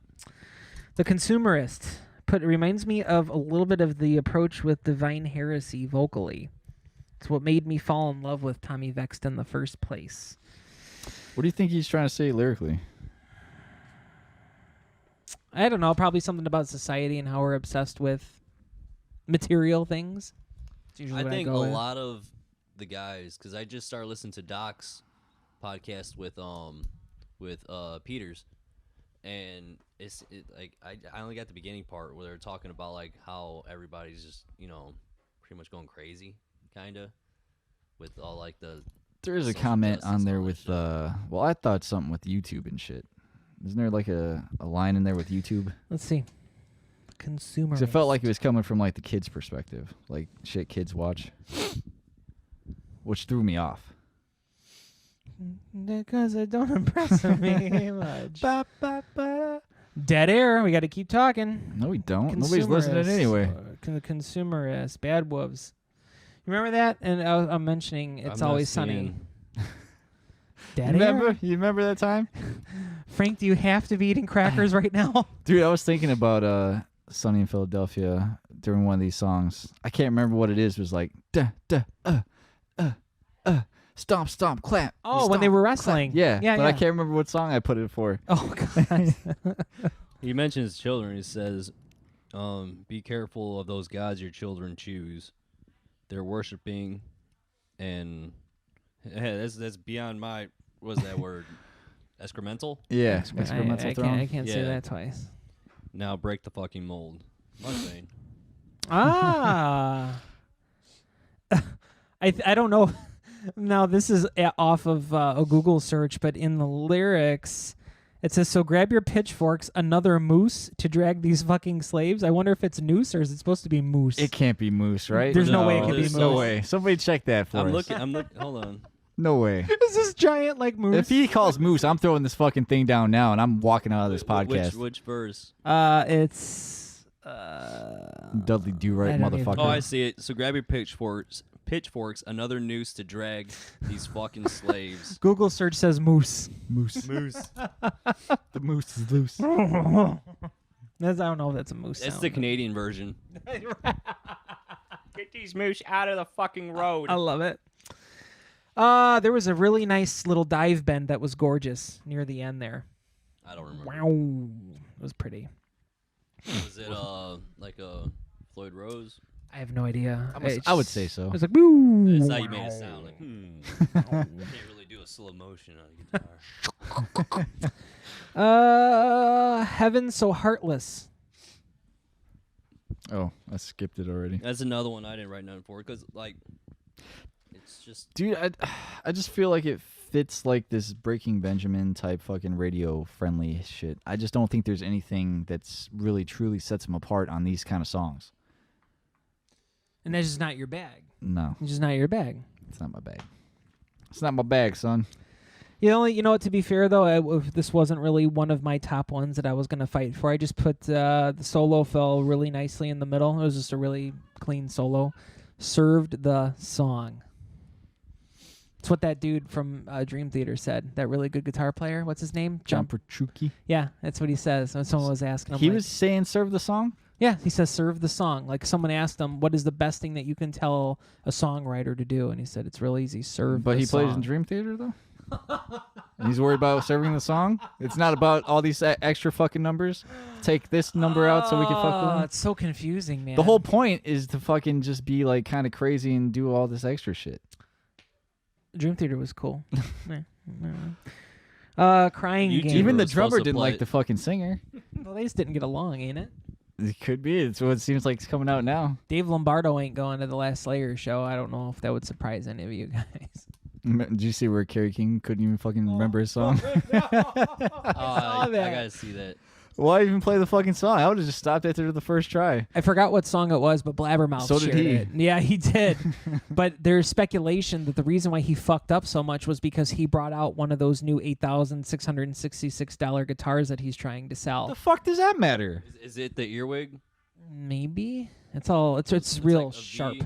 The Consumerist. Reminds me of a little bit of the approach with Divine Heresy vocally. It's what made me fall in love with Tommy Vext in the first place. What do you think he's trying to say lyrically? I don't know. Probably something about society and how we're obsessed with material things. It's usually I what think I a go with. lot of the guys, because I just started listening to Doc's podcast with Peters, and I only got the beginning part where they're talking about like how everybody's just pretty much going crazy, kind of, with all like the. There is a social comment justice on there and all with that shit. well, I thought something with YouTube and shit. Isn't there like a line in there with YouTube? Let's see. Consumer. 'Cause it felt like it was coming from like the kids' perspective, like shit kids watch, which threw me off. Because it don't impress me much. Dead air. We got to keep talking. No, we don't. Nobody's listening anyway. Consumerist. Bad wolves. You remember that? And I'm mentioning It's I'm not Always Sunny. seeing- Dead air? You remember that time? Frank, do you have to be eating crackers right now? Dude, I was thinking about Sunny in Philadelphia during one of these songs. I can't remember what it is. It was like stomp, stomp, clap. Oh, when stomp, they were clap. wrestling. Yeah, Yeah, but yeah. I can't remember what song I put it for. Oh, God. He mentions children. He says, "Be careful of those gods your children choose. They're worshiping, and that's beyond my. What's that word? Excremental. Yeah, I experimental throne. I can't say Yeah. that twice. Now break the fucking mold. Mustang. Ah. I don't know. Now, this is off of a Google search, but in the lyrics, it says, so grab your pitchforks, another moose to drag these fucking slaves. I wonder if it's noose or is it supposed to be moose? It can't be moose, right? There's no way it could be there's No moose. way. Somebody check that for I'm us. looking. Hold on. No way. Is this giant like moose? If he calls moose, I'm throwing this fucking thing down now, and I'm walking out of this podcast. Which verse? It's Dudley Do-Right, I don't even motherfucker. Oh, I see it. So grab your pitchforks, another noose to drag these fucking slaves. Google search says moose. Moose. Moose. The moose is loose. I don't know if that's a moose. That's sound, the but- Canadian version. Get these moose out of the fucking road. I love it. There was a really nice little dive bend that was gorgeous near the end there. I don't remember. Wow, it was pretty. Was it like a Floyd Rose? I have no idea. I would say so. It was like boo. That's how you made it sound. Like, Can't really do a slow motion on a guitar. Heaven so heartless. Oh, I skipped it already. That's another one I didn't write nothing for because like it's just Dude, I just feel like it fits like this Breaking Benjamin type fucking radio friendly shit. I just don't think there's anything that's really truly sets him apart on these kind of songs. And that's just not your bag. No, It's just not your bag. it's not my bag. It's not my bag, son. You know what? To be fair, though, if this wasn't really one of my top ones that I was going to fight for. I just put the solo fell really nicely in the middle. It was just a really clean solo. Served the song. It's what that dude from Dream Theater said. That really good guitar player. What's his name? John Petrucci. Yeah, that's what he says. When someone was asking him, He like, was saying serve the song? yeah, he says serve the song. Like someone asked him, what is the best thing that you can tell a songwriter to do? And he said, it's real easy. Serve But the he song. plays in Dream Theater, though? And he's worried about serving the song? It's not about all these extra fucking numbers? Take this number out so we can fuck with him? It's so confusing, man. The whole point is to fucking just be like kind of crazy and do all this extra shit. Dream Theater was cool. Crying YouTube game. Even the was supposed drummer to didn't play- like the fucking singer. Well, they just didn't get along, ain't it? It could be. It's what it seems like it's coming out now. Dave Lombardo ain't going to the last Slayer show. I don't know if that would surprise any of you guys. Did you see where Kerry King couldn't even fucking remember his song? I that. gotta see that. Why even play the fucking song? I would have just stopped after the first try. I forgot what song it was, but Blabbermouth So did shared he. it. Yeah, he did. But there's speculation that the reason why he fucked up so much was because he brought out one of those new $8,666 guitars that he's trying to sell. The fuck does that matter? Is it the earwig? Maybe it's all it's real like a V. sharp,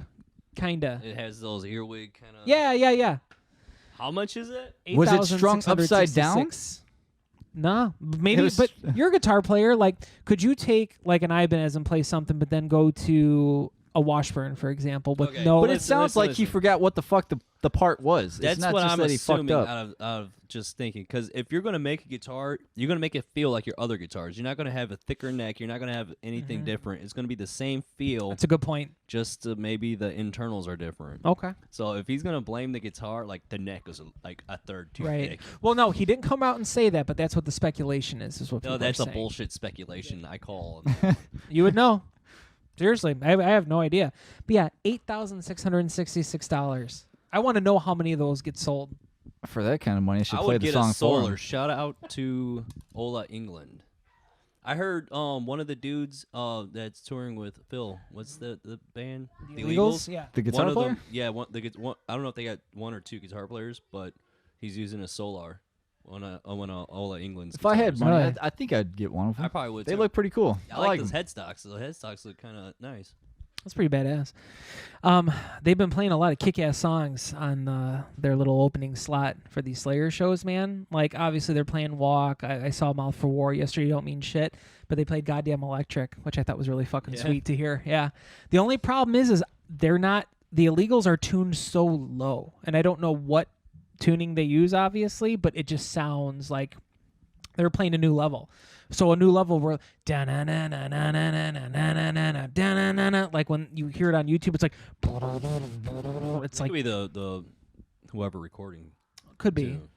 kinda. It has those earwig kind of. Yeah. How much is it? Was it strung upside down? No, maybe. It was- But you're a guitar player. Like, could you take like an Ibanez and play something, but then go to a Washburn, for example, with Okay. no? But it listen, sounds like he listen. forgot what the fuck the part was. That's it's not what just I'm that he assuming fucked up. out of just thinking. Because if you're gonna make a guitar, you're gonna make it feel like your other guitars. You're not gonna have a thicker neck. You're not gonna have anything different. It's gonna be the same feel. That's a good point. Just maybe the internals are different. Okay. So if he's gonna blame the guitar, like the neck is like a third too Right. thick. Well, no, he didn't come out and say that, but that's what the speculation is. Is what No, people that's are a saying. bullshit speculation. I call. You would know. Seriously, I have no idea. But yeah, $8,666. I want to know how many of those get sold. For that kind of money, I should I play would the get song a for solar. him. Shout out to Ola England. I heard one of the dudes that's touring with Phil. What's the band? The Illegals. Yeah. The One guitar of player? them. Yeah. One. I don't know if they got one or two guitar players, but he's using a Solar on Ola England's. If I had guitars. money, Really? I think I'd get one of them. I probably would. They too. look pretty cool. I like them. those headstocks. The headstocks look kind of nice. That's pretty badass. They've been playing a lot of kick-ass songs on their little opening slot for these Slayer shows, man. Like, obviously, they're playing Walk. I saw Mouth for War yesterday. Don't Mean Shit. But they played Goddamn Electric, which I thought was really fucking Yeah. sweet to hear. Yeah. The only problem is they're not... The Illegals are tuned so low. And I don't know what tuning they use, obviously, but it just sounds like they're playing a new level. So a new level where like when you hear it on YouTube, it's like it's like Maybe the whoever recording. could be. too.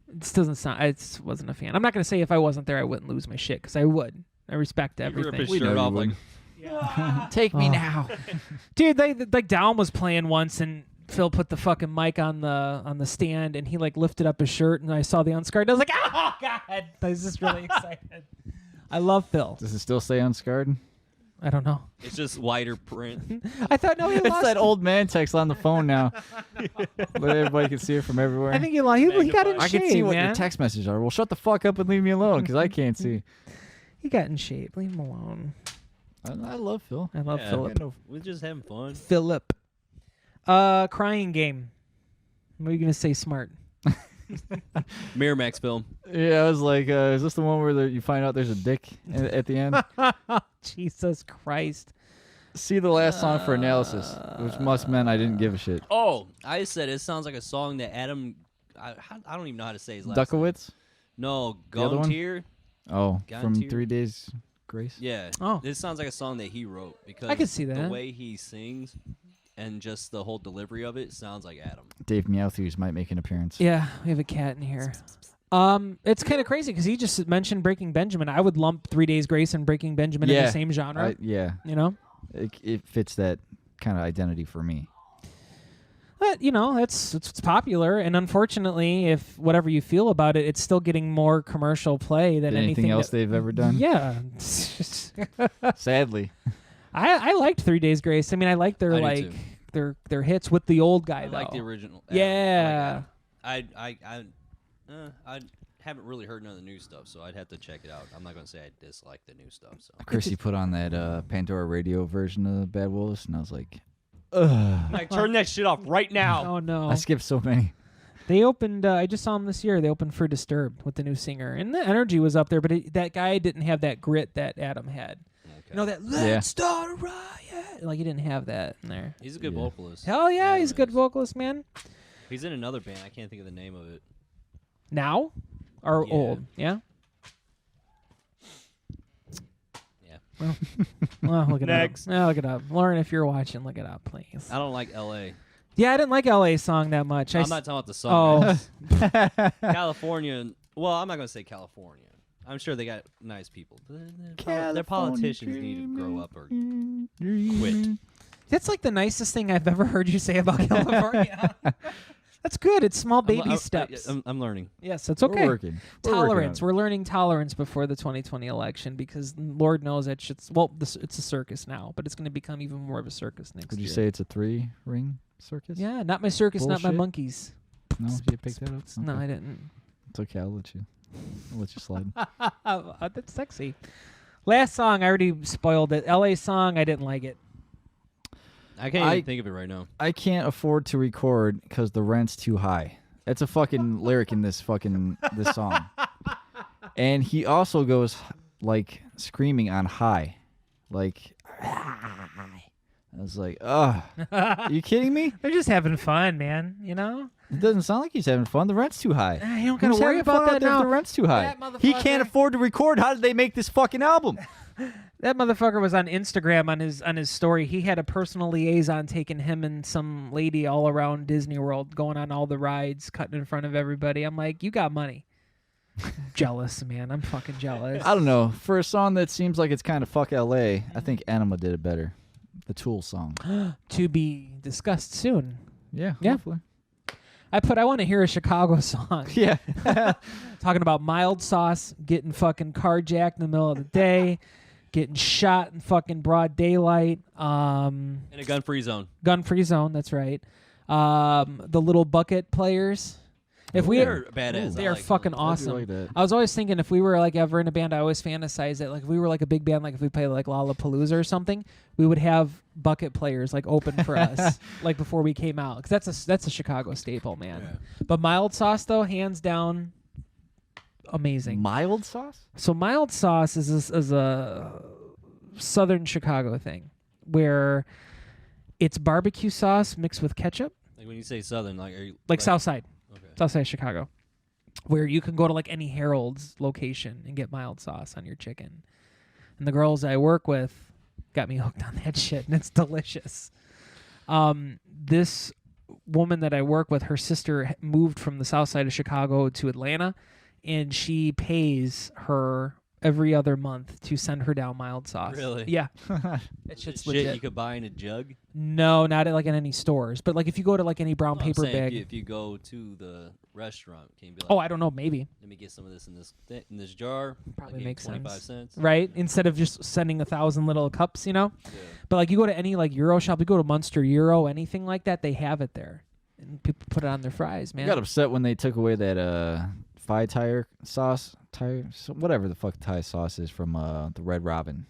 It just doesn't sound. I just wasn't a fan. I'm not gonna say if I wasn't there, I wouldn't lose my shit because I would. I respect He ripped everything. his We know shirt you off like. wouldn't. Take me Oh. now. Dude, they like Down was playing once and Phil put the fucking mic on the stand and he like lifted up his shirt and I saw the unscarred. I was like, oh god, I was just really excited. I love Phil. Does it still stay unscarred? I don't know. It's just wider print. I thought no, he It's lost. that old man text on the phone now. But everybody can see it from everywhere. I think he lost. He got in I shape, can see what man. your text messages are. Well, shut the fuck up and leave me alone because I can't see. He got in shape. Leave him alone. I love Phil. I love Yeah. Philip. We're just having fun. Philip. Crying game. What are you gonna say? Smart. Miramax film. Yeah, I was like, is this the one where you find out there's a dick at the end? Jesus Christ. See the last song for analysis, which must mean I didn't give a shit. Oh, I said it sounds like a song that Adam. I don't even know how to say his last name. Duckowitz? No, The other one? Gontier. Oh, from Gantier? 3 Days Grace? Yeah. Oh. This sounds like a song that he wrote because I could see the that. way he sings and just the whole delivery of it sounds like Adam. Dave Meowthews might make an appearance. Yeah, we have a cat in here. It's kind of crazy because he just mentioned Breaking Benjamin. I would lump 3 Days Grace and Breaking Benjamin in Yeah. the same genre. Yeah, You know, it fits that kind of identity for me. but you know, it's popular, and unfortunately, if whatever you feel about it, it's still getting more commercial play than Anything else that- they've ever done? Yeah. Sadly. I liked 3 Days Grace. I mean, I like their I do like too. their hits with the old guy I though. like the original. Yeah. I haven't really heard none of the new stuff, so I'd have to check it out. I'm not gonna say I dislike the new stuff. So Chrissy put on that Pandora radio version of Bad Wolves, and I was like, ugh. Like, turn that shit off right now. Oh no. I skipped so many. They opened. I just saw them this year. They opened for Disturbed with the new singer, and the energy was up there. But that guy didn't have that grit that Adam had. Okay. You know that let's start a riot. Like he didn't have that in there. He's a good vocalist. Hell yeah, Adam he's a good is. vocalist, man. He's in another band. I can't think of the name of it. Now, or Yeah. old? Yeah. Yeah. Well, look it Next. up. Look it up. Lauren, if you're watching, look it up, please. I don't like L.A. Yeah, I didn't like LA song that much. I'm not talking about the song. Oh, California. Well, I'm not going to say California. I'm sure they got nice people. Their politicians need to grow up or quit. that's like the nicest thing I've ever heard you say about California. That's good. It's small baby steps. I'm learning. Yes, that's okay. We're working. Tolerance. We're learning tolerance before the 2020 election because Lord knows that shit's it's a circus now, but it's going to become even more of a circus next Would year. you say it's a 3-ring circus? Yeah, not my circus, not my Bullshit. monkeys. No, you picked that up. No, Okay. I didn't. It's okay. I'll let you slide. That's sexy. Last song, I already spoiled it. LA song, I didn't like it. I can't even think of it right now. I can't afford to record because the rent's too high. That's a fucking lyric in this song. And he also goes like screaming on high, like. I was like, are you kidding me? They're just having fun, man. You know. It doesn't sound like he's having fun. The rent's too high. You don't gotta Who's worry having about fun out that there if now. The rent's too high. That He motherfucker- can't afford to record. How did they make this fucking album? That motherfucker was on Instagram on his story. He had a personal liaison taking him and some lady all around Disney World, going on all the rides, cutting in front of everybody. I'm like, you got money. Jealous, man. I'm fucking jealous. I don't know. For a song that seems like it's kind of fuck L.A., I think Anima did it better. The Tool song. To be discussed soon. Yeah. Yeah. Hopefully. I want to hear a Chicago song. Yeah. Talking about mild sauce, getting fucking carjacked in the middle of the day, getting shot in fucking broad daylight. In a gun-free zone. Gun-free zone, that's right. The little bucket players. If we They're badass. they I are like fucking them. awesome. like that. I was always thinking if we were like ever in a band, I always fantasize that like if we were like a big band, like if we played like Lollapalooza or something, we would have bucket players like open for us like before we came out because that's a Chicago staple, man. Yeah. But mild sauce though, hands down, amazing. Mild sauce? So mild sauce is a southern Chicago thing where it's barbecue sauce mixed with ketchup, Like when you say Southern, like are you like South Side. Okay. Southside Chicago, where you can go to like any Harold's location and get mild sauce on your chicken. And the girls I work with got me hooked on that shit, and it's delicious. This woman that I work with, her sister moved from the south side of Chicago to Atlanta, and she pays her every other month to send her down mild sauce. Really? Yeah. That Is shit's it legit. shit you could buy in a jug? No, not at like in any stores, but like if you go to like any brown No, I'm paper saying bag. If you go to the restaurant, can you be like, Oh, I don't know, maybe. let me get some of this in this jar. Probably I'll give you makes 25 sense. cents. Right? Instead of just sending 1,000 little cups, you know? Yeah. But like you go to any like Euro shop, you go to Munster Euro, anything like that, they have it there. And people put it on their fries, I man. got upset when they took away that Phi Tire sauce. Whatever the fuck Thai sauce is from the Red Robin.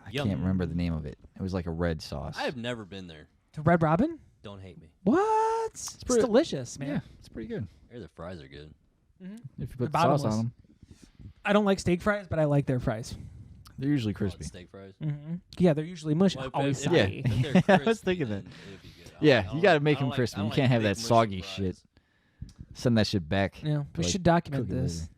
I Yum. can't remember the name of it. It was like a red sauce. I have never been there. To Red Robin? Don't hate me. What? It's pretty- delicious, man. Yeah, it's pretty good. I hear the fries are good. If you They're put the sauce bottomless. on them, I don't like steak fries, but I like their fries. they're usually Call it crispy. steak fries. Yeah, they're usually mushy. Well, Always if- Yeah. soggy. if they're I was crispy, thinking then that. it'd be good. Yeah, I you don't gotta like- make I them don't crispy. I You don't can't have big that mushy soggy fries. shit. Send that shit back. Yeah, we Like, should document cook it this. later.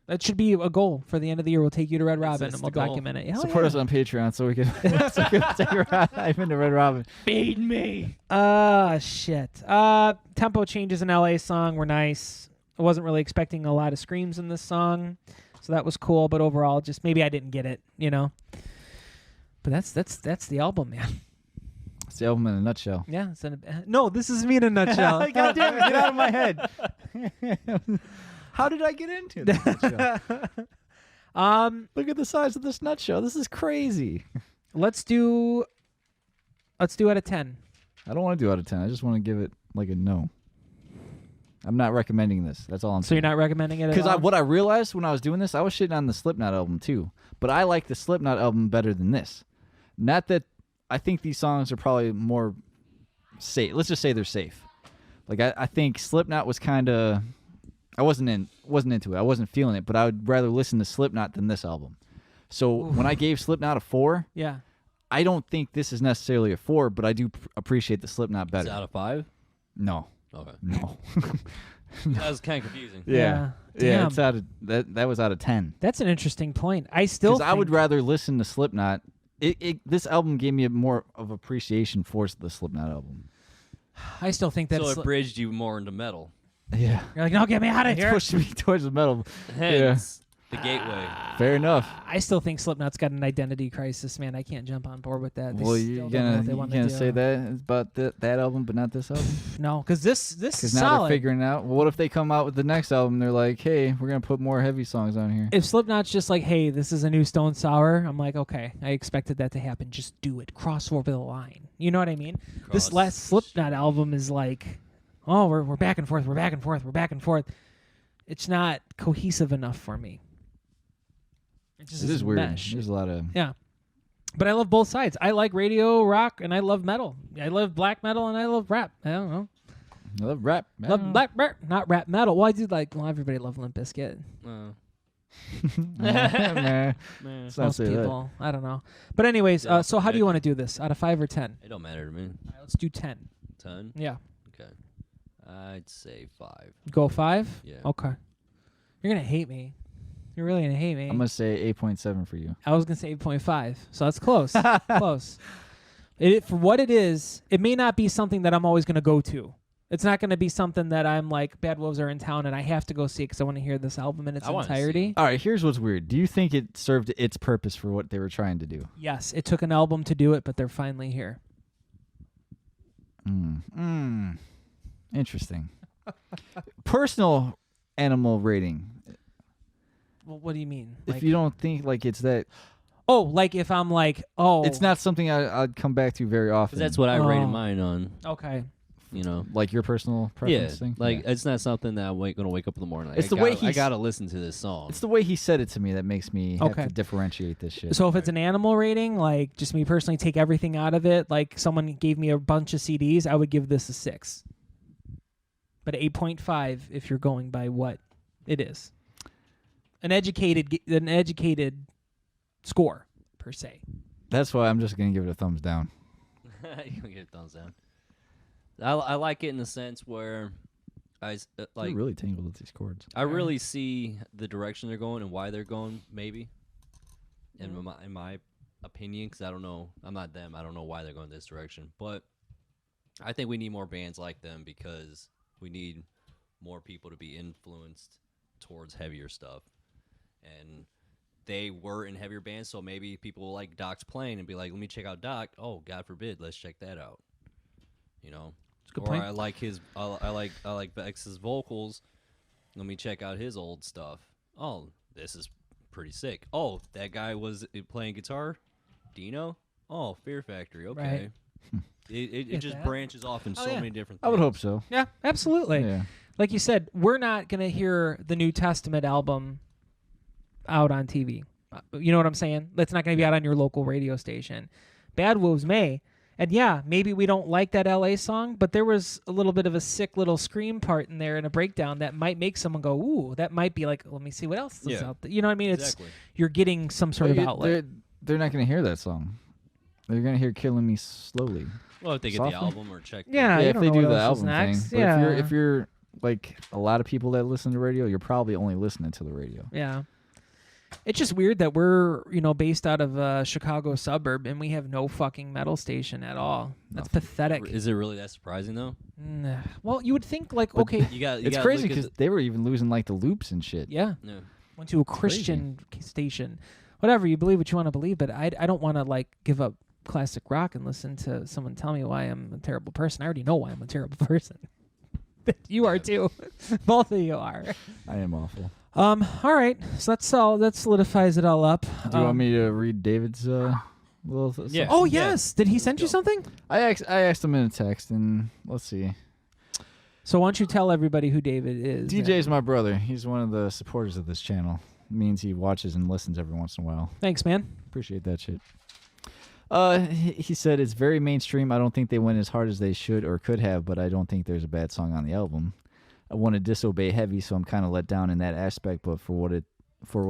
That should be a goal for the end of the year. We'll take you to Red Robin That's and we'll the goal. document it. Hell Support yeah. us on Patreon so we can take a dive into Red Robin. Feed me. Shit. Tempo changes in LA song were nice. I wasn't really expecting a lot of screams in this song, so that was cool. But overall, just maybe I didn't get it, you know. But that's the album, man. It's the album in a nutshell. Yeah. No, this is me in a nutshell. God damn it, get out of my head. How did I get into this nutshell? Look at the size of this nutshell. This is crazy. Let's do out of 10. I don't want to do out of 10. I just want to give it like a no. I'm not recommending this. That's all I'm So saying. you're not recommending it at Because all? what I realized when I was doing this, I was shitting on the Slipknot album too. But I like the Slipknot album better than this. Not that I think these songs are probably more safe. Let's just say they're safe. Like I think Slipknot was kind of, I wasn't into it. I wasn't feeling it, but I would rather listen to Slipknot than this album. So when I gave Slipknot a 4, Yeah. I don't think this is necessarily a 4, but I do appreciate the Slipknot Is better. it out of 5? No, Okay. no. That was kind of confusing. Yeah, Damn. it's out of that was out of 10. That's an interesting point. I still Because I would rather listen to Slipknot. This album gave me more of appreciation for the Slipknot album. I still think that's So it bridged you more into metal. Yeah, you're like, no, get me out of it's here. pushed me towards the metal. Hence, the gateway. Fair enough. I still think Slipknot's got an identity crisis, man. I can't jump on board with that. They Well, still you're don't know what they gonna wanna do. say that about that album, but not this album. No, because this is Because now solid. they're figuring out. Well, what if they come out with the next album? They're like, hey, we're gonna put more heavy songs on here. If Slipknot's just like, hey, this is a new Stone Sour, I'm like, okay, I expected that to happen. Just do it. Cross over the line. You know what I mean? This last Slipknot album is like, oh, we're back and forth, we're back and forth, we're back and forth. It's not cohesive enough for me. It just It is doesn't weird. mesh. There's a lot of Yeah. But I love both sides. I like radio rock and I love metal. I love black metal and I love rap. I don't know. I love rap. Love black rap, not rap metal. Well, I do like, well, everybody love Limp Bizkit. Nah, let's not Most say that. people. I don't know. But anyways, Yeah, so how do you yeah. want to do this? Out of 5 or 10? It don't matter to me. All right, let's do 10. 10? Yeah. Okay. I'd say 5. Go 5? Yeah. Okay. You're going to hate me. You're really going to hate me. I'm gonna say 8.7 for you. I was going to say 8.5. So that's close. Close. For what it is, it may not be something that I'm always going to go to. It's not going to be something that I'm like, Bad Wolves are in town and I have to go see because I want to hear this album in its I wanna see entirety. All right, here's what's weird. Do you think it served its purpose for what they were trying to do? Yes, it took an album to do it, but they're finally here. Interesting. Personal animal rating. Well, what do you mean? If you don't think like it's that, Oh, like if I'm like, oh. it's not something I'd come back to very often. Because that's what I rated Oh. mine on. Okay. You know. Like your personal preference Yeah. thing? Like Yeah. it's not something that I'm gonna wake up in the morning. Like, It's the way I he's- gotta listen to this song. It's the way he said it to me that makes me have Okay. to differentiate this shit. So if it's an animal rating, like just me personally, take everything out of it. Like someone gave me a bunch of CDs, I would give this a 6. But 8.5 if you're going by what it is. An educated score per se. That's why I'm just gonna give it a thumbs down. You can get a thumbs down. I like it in the sense where You're like really tangled with these chords. I really see the direction they're going and why they're going. Maybe, in my opinion, because I don't know, I'm not them. I don't know why they're going this direction, but I think we need more bands like them because we need more people to be influenced towards heavier stuff. And they were in heavier bands, so maybe people like Doc's playing and be like, "Let me check out Doc." Oh, God forbid, let's check that out. You know, Good or point. I like his, I like Vex's vocals. Let me check out his old stuff. Oh, this is pretty sick. Oh, that guy was playing guitar, Dino. Oh, Fear Factory. Okay, it Get just that. branches off in so yeah. many different. I would things. hope so. Yeah, absolutely. Yeah. Like you said, we're not going to hear the New Testament album out on TV. You know what I'm saying? That's not going to be out on your local radio station. Bad Wolves may. And yeah, maybe we don't like that LA song, but there was a little bit of a sick little scream part in there and a breakdown that might make someone go, ooh, that might be like, let me see what else is Yeah. out there. You know what I mean? Exactly. It's you're getting some sort of outlet. They're not gonna hear that song. They're gonna hear "Killing Me Slowly." Well, if they get Softly? the album or check. Yeah, you if don't they know do what the else is album next. thing. But Yeah. if you're like a lot of people that listen to radio, you're probably only listening to the radio. Yeah. It's just weird that we're, based out of a Chicago suburb and we have no fucking metal station at all. That's pathetic. Is it really that surprising though? Nah. Well, you would think like, okay, You got. It's crazy because they were even losing like the loops and shit. yeah, No. went to a Christian station. Whatever, you believe what you want to believe, but I don't want to like give up classic rock and listen to someone tell me why I'm a terrible person. I already know why I'm a terrible person. You are too. Both of you are. I am awful. All right. So that solidifies it all up. Do you want me to read David's little? Yeah. Oh yes. Did he send you something? I asked him in a text, and let's see. So why don't you tell everybody who David is? DJ's my brother. He's one of the supporters of this channel. Means he watches and listens every once in a while. Thanks, man. Appreciate that shit. He said it's very mainstream. I don't think they went as hard as they should or could have, but I don't think there's a bad song on the album. I want to disobey heavy, so I'm kind of let down in that aspect. But for what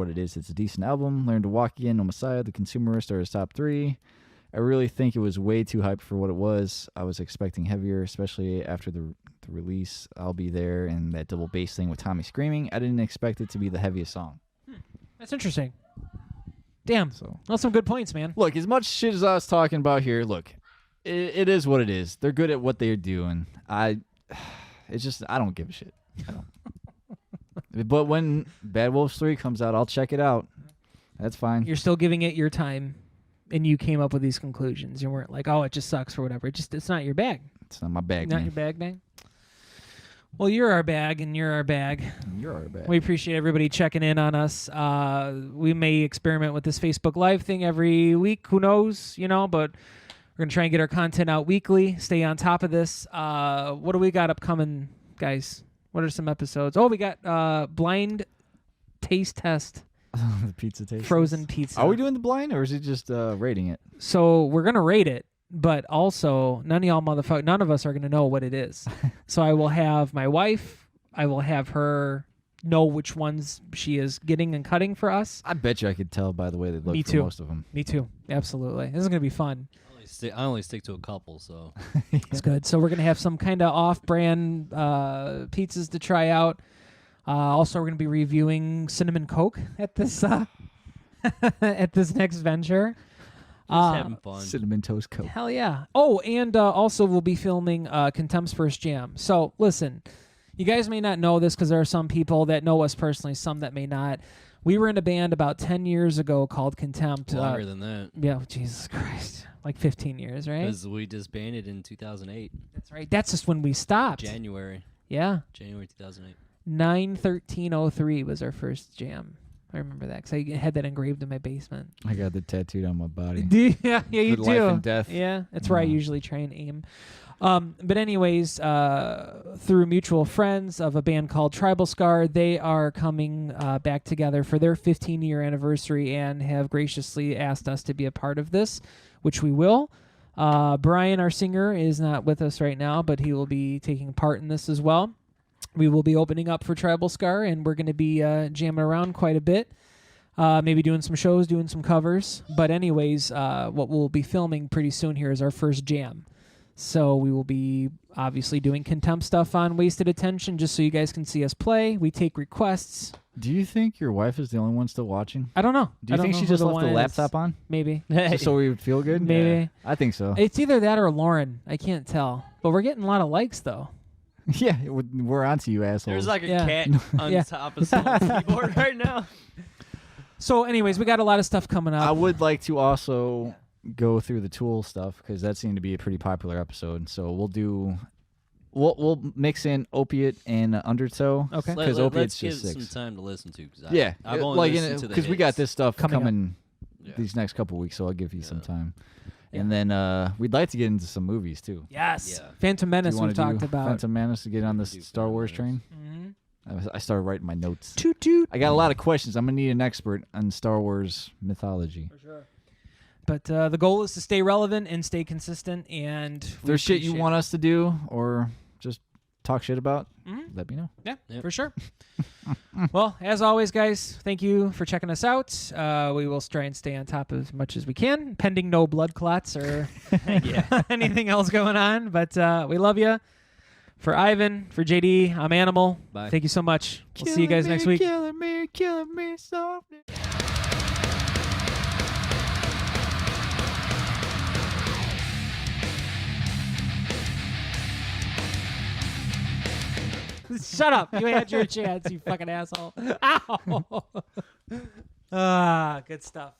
it is, it's a decent album. Learn to Walk Again, No Messiah, The Consumerist are his top 3. I really think it was way too hyped for what it was. I was expecting heavier, especially after the release. I'll Be There and that double bass thing with Tommy screaming. I didn't expect it to be the heaviest song. That's interesting. Damn. So That's some good points, man. look, as much shit as I was talking about here, look, it is what it is. They're good at what they're doing. It's just I don't give a shit. I don't. But when Bad Wolves 3 comes out, I'll check it out. That's fine. You're still giving it your time, and you came up with these conclusions. You weren't like, oh, it just sucks or whatever. It's not your bag. It's not my bag, Not man. your bag. Well, you're our bag, and you're our bag. You're our bag. We appreciate everybody checking in on us. We may experiment with this Facebook Live thing every week. Who knows, but we're going to try and get our content out weekly, stay on top of this. What do we got upcoming, guys? What are some episodes? Oh, we got blind taste test, The pizza taste. frozen pizza. Are we doing the blind, or is it just rating it? So we're going to rate it, but also none of us are going to know what it is. So I will have my wife, I will have her know which ones she is getting and cutting for us. I bet you I could tell by the way they look Me for too. most of them. Me too. Absolutely. This is going to be fun. I only stick to a couple, so It's good. So we're going to have some kind of off-brand pizzas to try out. Also, we're going to be reviewing Cinnamon Coke at this at this next venture. just having fun. Cinnamon Toast Coke. Hell yeah. Oh, and also we'll be filming Contempt's first jam. So listen, you guys may not know this because there are some people that know us personally, some that may not. We were in a band about 10 years ago called Contempt. Longer than that, Yeah, Jesus Christ. Like 15 years, right? because we disbanded in 2008, That's right. That's just when we stopped. January Yeah. 2008. 9/13/03 was our first jam. I remember that because I had that engraved in my basement. I got the tattooed on my body. Yeah, you Good do. life and death. Yeah, that's where I usually try and aim. But anyways, through mutual friends of a band called Tribal Scar, they are coming back together for their 15-year anniversary and have graciously asked us to be a part of this, which we will. Brian, our singer, is not with us right now, but he will be taking part in this as well. We will be opening up for Tribal Scar, and we're going to be jamming around quite a bit. Maybe doing some shows, doing some covers. But anyways, what we'll be filming pretty soon here is our first jam. So we will be obviously doing Contempt stuff on Wasted Attention just so you guys can see us play. We take requests. Do you think your wife is the only one still watching? I don't know. Do I you don't think know she who just the left one the is. laptop on? Maybe. Just so we would feel good? Maybe. Yeah, I think so. It's either that or Lauren. I can't tell. But we're getting a lot of likes, though. Yeah, we're on to you, assholes. There's like a Yeah. cat on Yeah. top of someone's keyboard right now. So anyways, we got a lot of stuff coming up. I would like to also go through the Tool stuff because that seemed to be a pretty popular episode. So we'll mix in Opiate and Undertow. Okay. Because Let's Opiate's give just some 6. time to listen to. Cause Yeah, I've only listened to the because we got hits. this stuff Coming up. coming Yeah. these next couple weeks, so I'll give you some Yeah. time. And then we'd like to get into some movies too. Yes. Yeah. Phantom Do Menace you we've want to talked do about. Phantom Menace to get on this Do Star Phantom Wars Menace. train? Mhm. I started writing my notes. Toot toot. I got a lot of questions. I'm gonna need an expert on Star Wars mythology. For sure. But the goal is to stay relevant and stay consistent. And If there's shit you want us to do or just talk shit about, Mhm. let me know. Yeah, Yep. for sure. Well, as always, guys, thank you for checking us out. We will try and stay on top as much as we can, pending no blood clots or anything else going on. But we love you. For Ivan, for JD, I'm Animal. Bye. Thank you so much. We'll see you guys next week. Killing me softly. Shut up. You had your chance, you fucking asshole. Ow. Good stuff.